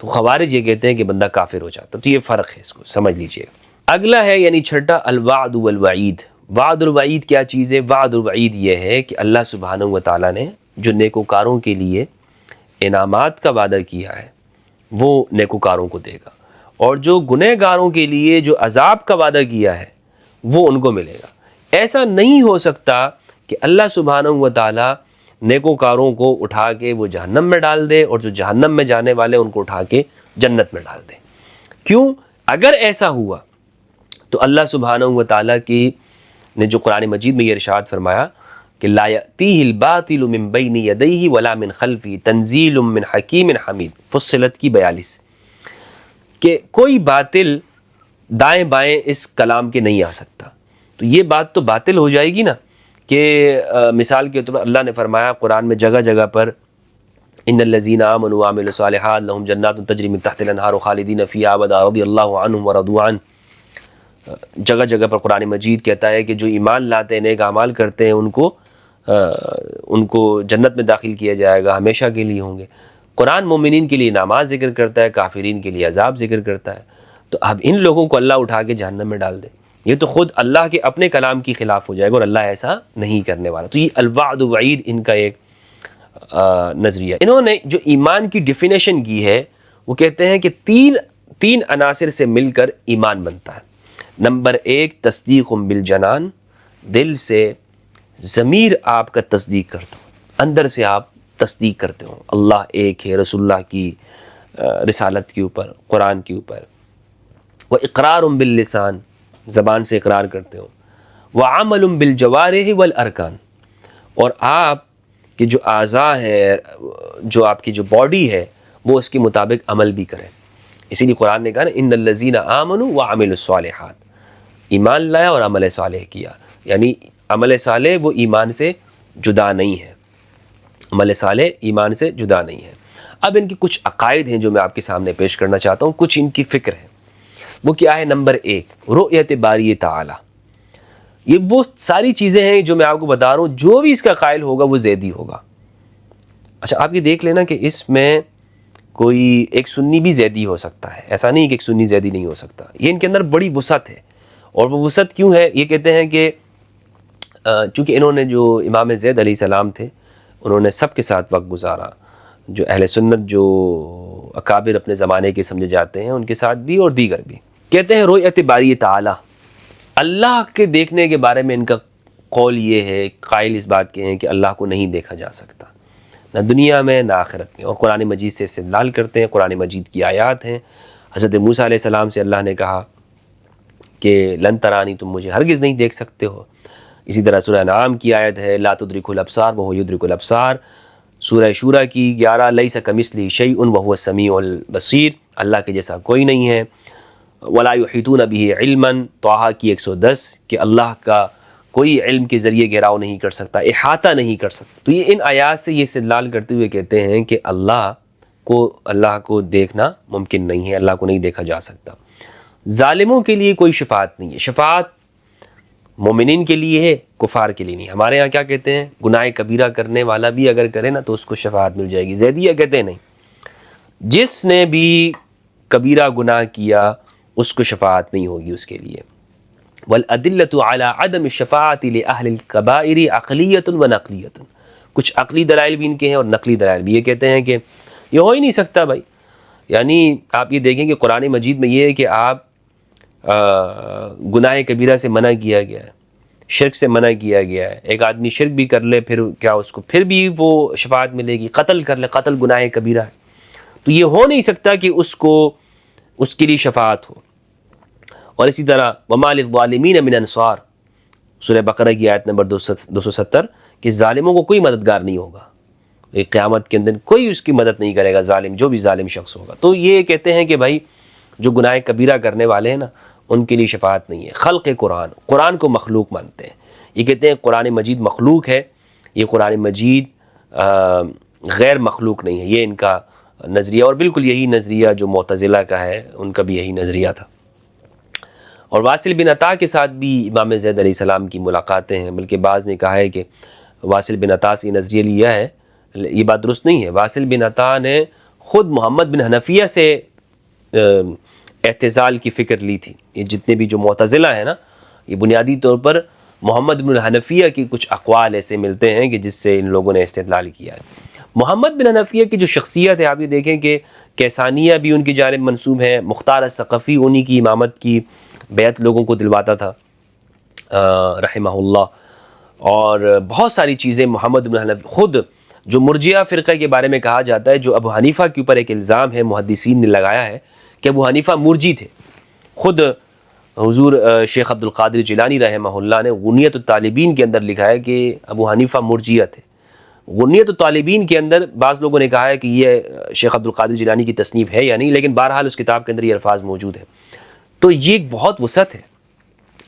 تو خوارج یہ کہتے ہیں کہ بندہ کافر ہو جاتا ہے. تو یہ فرق ہے، اس کو سمجھ لیجئے. اگلا ہے یعنی چھٹا الوعد والوعید. وعد الوعید کیا چیز ہے؟ وعد الوعید یہ ہے کہ اللہ سبحانہ و تعالیٰ نے جو نیکوکاروں کے لیے انعامات کا وعدہ کیا ہے وہ نیکوکاروں کو دے گا، اور جو گنہگاروں کے لیے جو عذاب کا وعدہ کیا ہے وہ ان کو ملے گا. ایسا نہیں ہو سکتا کہ اللہ سبحانہ و تعالیٰ نیکوکاروں کو اٹھا کے وہ جہنم میں ڈال دے اور جو جہنم میں جانے والے ان کو اٹھا کے جنت میں ڈال دے. کیوں؟ اگر ایسا ہوا تو اللہ سبحانہ و تعالیٰ کی نے جو قرآن مجید میں یہ ارشاد فرمایا کہ لا یأتیہ الباطل من بین یدیہ ولا من خلفہ تنزیل من حکیم حمید، فصلت کی 42، کہ کوئی باطل دائیں بائیں اس کلام کے نہیں آ سکتا. تو یہ بات تو باطل ہو جائے گی نا کہ مثال کے طور پر اللہ نے فرمایا قرآن میں جگہ جگہ پر ان الذین آمنوا وعملوا الصالحات لهم جنات تجری من تحت الانہار خالدین فیہا ابدا رضی اللہ عنہم ورضوا عنہ. جگہ جگہ پر قرآن مجید کہتا ہے کہ جو ایمان لاتے ہیں، نیک اعمال کرتے ہیں، ان کو جنت میں داخل کیا جائے گا، ہمیشہ کے لیے ہوں گے. قرآن مومنین کے لیے انعامات ذکر کرتا ہے، کافرین کے لیے عذاب ذکر کرتا ہے. تو اب ان لوگوں کو اللہ اٹھا کے جہنم میں ڈال دے، یہ تو خود اللہ کے اپنے کلام کی خلاف ہو جائے گا، اور اللہ ایسا نہیں کرنے والا. تو یہ الوعد وعید ان کا ایک نظریہ. انہوں نے جو ایمان کی ڈیفینیشن کی ہے وہ کہتے ہیں کہ تین عناصر سے مل کر ایمان بنتا ہے. نمبر 1 تصدیق بالجنان، دل سے ضمیر آپ کا تصدیق کرتا ہوں، اندر سے آپ تصدیق کرتے ہو اللہ ایک ہے، رسول اللہ کی رسالت کے اوپر، قرآن کے اوپر. وَإِقْرَارٌ بِاللِّسَان، زبان سے اقرار کرتے ہو. وَعَمَلٌ بِالْجَوَارِحِ وَالْأَرْكَانِ، اور آپ کے جو اعضاء ہیں، جو آپ کی جو باڈی ہے وہ اس کے مطابق عمل بھی کریں. اسی لیے قرآن نے کہا نا ان الذین آمنوا وعملوا الصالحات، ایمان لایا اور عمل صالح کیا. یعنی عمل صالح وہ ایمان سے جدا نہیں ہے، عمل صالح ایمان سے جدا نہیں ہے. اب ان کی کچھ عقائد ہیں جو میں آپ کے سامنے پیش کرنا چاہتا ہوں، کچھ ان کی فکر ہے. وہ کیا ہے؟ نمبر 1 رؤیت باری تعالی. یہ وہ ساری چیزیں ہیں جو میں آپ کو بتا رہا ہوں، جو بھی اس کا قائل ہوگا وہ زیدی ہوگا. اچھا آپ یہ دیکھ لینا کہ اس میں کوئی ایک سنی بھی زیدی ہو سکتا ہے، ایسا نہیں کہ ایک سنی زیدی نہیں ہو سکتا. یہ ان کے اندر بڑی وسعت ہے. اور وہ وسعت کیوں ہے؟ یہ کہتے ہیں کہ چونکہ انہوں نے جو امام زید علیہ السلام تھے انہوں نے سب کے ساتھ وقت گزارا، جو اہل سنت جو اکابر اپنے زمانے کے سمجھے جاتے ہیں ان کے ساتھ بھی اور دیگر بھی. کہتے ہیں رؤیت باری تعالی، اللہ کے دیکھنے کے بارے میں ان کا قول یہ ہے، قائل اس بات کے ہیں کہ اللہ کو نہیں دیکھا جا سکتا، نہ دنیا میں نہ آخرت میں. اور قرآن مجید سے استدلال کرتے ہیں، قرآن مجید کی آیات ہیں. حضرت موسیٰ علیہ السلام سے اللہ نے کہا کہ لن ترانی، تم مجھے ہرگز نہیں دیکھ سکتے ہو. اسی طرح سورہ انعام کی آیت ہے لا تدرک الابصار وہو یدرک الابصار. سورہ شورى کی 11 لیس کمثلہ شیء وہو السمیع البصیر، اللہ کے جیسا کوئی نہیں ہے. ولا یحیطون بہ علما، طٰہٰ کی 110 کہ اللہ کا کوئی علم کے ذریعے گھیراؤ نہیں کر سکتا، احاطہ نہیں کر سکتا. تو یہ ان آیات سے یہ استدلال کرتے ہوئے کہتے ہیں کہ اللہ کو دیکھنا ممکن نہیں ہے، اللہ کو نہیں دیکھا جا سکتا. ظالموں کے لیے کوئی شفاعت نہیں ہے، شفاعت مومنین کے لیے ہے، کفار کے لیے نہیں. ہمارے یہاں کیا کہتے ہیں؟ گناہ کبیرہ کرنے والا بھی اگر کرے نا تو اس کو شفاعت مل جائے گی. زیدیہ کہتے ہیں نہیں، جس نے بھی کبیرہ گناہ کیا اس کو شفاعت نہیں ہوگی اس کے لیے. والادلة على عدم الشفاعة لأهل الكبائر عقلیۃ ونقلیۃ. کچھ عقلی دلائل بھی ان کے ہیں اور نقلی دلائل بھی. یہ کہتے ہیں کہ یہ ہو ہی نہیں سکتا بھائی. یعنی آپ یہ دیکھیں کہ قرآن مجید میں یہ ہے کہ آپ گناہ کبیرہ سے منع کیا گیا ہے، شرک سے منع کیا گیا ہے. ایک آدمی شرک بھی کر لے پھر کیا اس کو پھر بھی وہ شفاعت ملے گی. قتل کر لے، قتل گناہ کبیرہ ہے. تو یہ ہو نہیں سکتا کہ اس کے لیے شفاعت ہو. اور اسی طرح وما للظالمین من انصار، سورہ بقرہ کی آیت نمبر 270 کہ ظالموں کو کوئی مددگار نہیں ہوگا، ایک قیامت کے اندر کوئی اس کی مدد نہیں کرے گا، ظالم جو بھی ظالم شخص ہوگا۔ تو یہ کہتے ہیں کہ بھائی جو گناہ کبیرہ کرنے والے ہیں نا ان کے لیے شفاعت نہیں ہے۔ خلق قرآن کو مخلوق مانتے ہیں، یہ کہتے ہیں قرآن مجید مخلوق ہے، یہ قرآن مجید غیر مخلوق نہیں ہے، یہ ان کا نظریہ، اور بالکل یہی نظریہ جو معتزلہ کا ہے ان کا بھی یہی نظریہ تھا۔ اور واصل بن عطا کے ساتھ بھی امام زید علیہ السلام کی ملاقاتیں ہیں، بلکہ بعض نے کہا ہے کہ واصل بن عطا سے یہ نظریہ لیا ہے، یہ بات درست نہیں ہے۔ واصل بن عطا نے خود محمد بن حنفیہ سے اعتزال کی فکر لی تھی۔ یہ جتنے بھی جو معتزلہ ہیں نا، یہ بنیادی طور پر محمد بن حنفیہ کی کچھ اقوال ایسے ملتے ہیں کہ جس سے ان لوگوں نے استدلال کیا ہے۔ محمد بن حنفیہ کی جو شخصیت ہے آپ یہ دیکھیں کہ کیسانیہ بھی ان کی جانب منسوب ہیں، مختار الثقفی انہی کی امامت کی بیعت لوگوں کو دلواتا تھا رحمہ اللہ، اور بہت ساری چیزیں محمد بن حنفیہ، خود جو مرجئہ فرقہ کے بارے میں کہا جاتا ہے، جو ابو حنیفہ کے اوپر ایک الزام ہے محدثین نے لگایا ہے کہ ابو حنیفہ مرجی تھے، خود حضور شیخ عبد القادر جیلانی رحمہ اللہ نے غنیۃ الطالبین کے اندر لکھا ہے کہ ابو حنیفہ مرجئہ تھے۔ غنیۃ الطالبین کے اندر بعض لوگوں نے کہا ہے کہ یہ شیخ عبد القادر جیلانی کی تصنیف ہے یا نہیں، لیکن بہرحال اس کتاب کے اندر یہ الفاظ موجود ہیں۔ تو یہ ایک بہت وسعت ہے،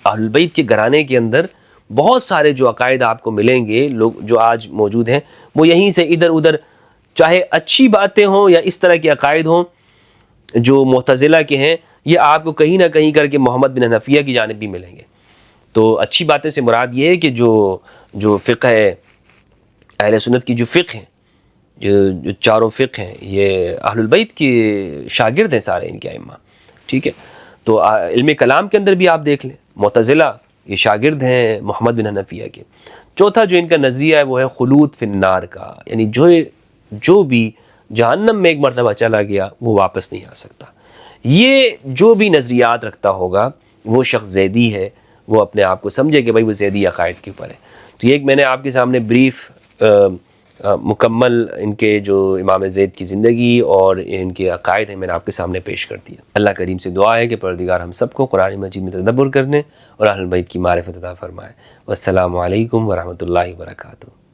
اہل بیت کے گھرانے کے اندر بہت سارے جو عقائد آپ کو ملیں گے، لوگ جو آج موجود ہیں وہ یہیں سے ادھر ادھر، چاہے اچھی باتیں ہوں یا اس طرح کے عقائد ہوں جو معتزلہ کے ہیں، یہ آپ کو کہیں نہ کہیں کر کے محمد بن حنفیہ کی جانب بھی ملیں گے۔ تو اچھی باتیں سے مراد یہ ہے کہ جو فقہ ہے اہل سنت کی، جو فقہ ہیں، جو چاروں فقہ ہیں، یہ اہل البیت کے شاگرد ہیں سارے ان کے ائمہ، ٹھیک ہے۔ تو علم کلام کے اندر بھی آپ دیکھ لیں، معتزلہ یہ شاگرد ہیں محمد بن حنفیہ کے۔ چوتھا جو ان کا نظریہ ہے وہ ہے خلود فی النار کا، یعنی جو بھی جہنم میں ایک مرتبہ چلا گیا وہ واپس نہیں آ سکتا۔ یہ جو بھی نظریات رکھتا ہوگا وہ شخص زیدی ہے، وہ اپنے آپ کو سمجھے کہ بھائی وہ زیدی عقائد کے اوپر ہے۔ تو یہ ایک میں نے آپ کے سامنے بریف مکمل ان کے جو امام زید کی زندگی اور ان کے عقائد ہیں میں نے آپ کے سامنے پیش کر دیا۔ اللہ کریم سے دعا ہے کہ پروردگار ہم سب کو قرآن مجید میں تدبر کرنے اور اہل بیت کی معرفت عطا فرمائے۔ والسلام علیکم ورحمۃ اللہ وبرکاتہ۔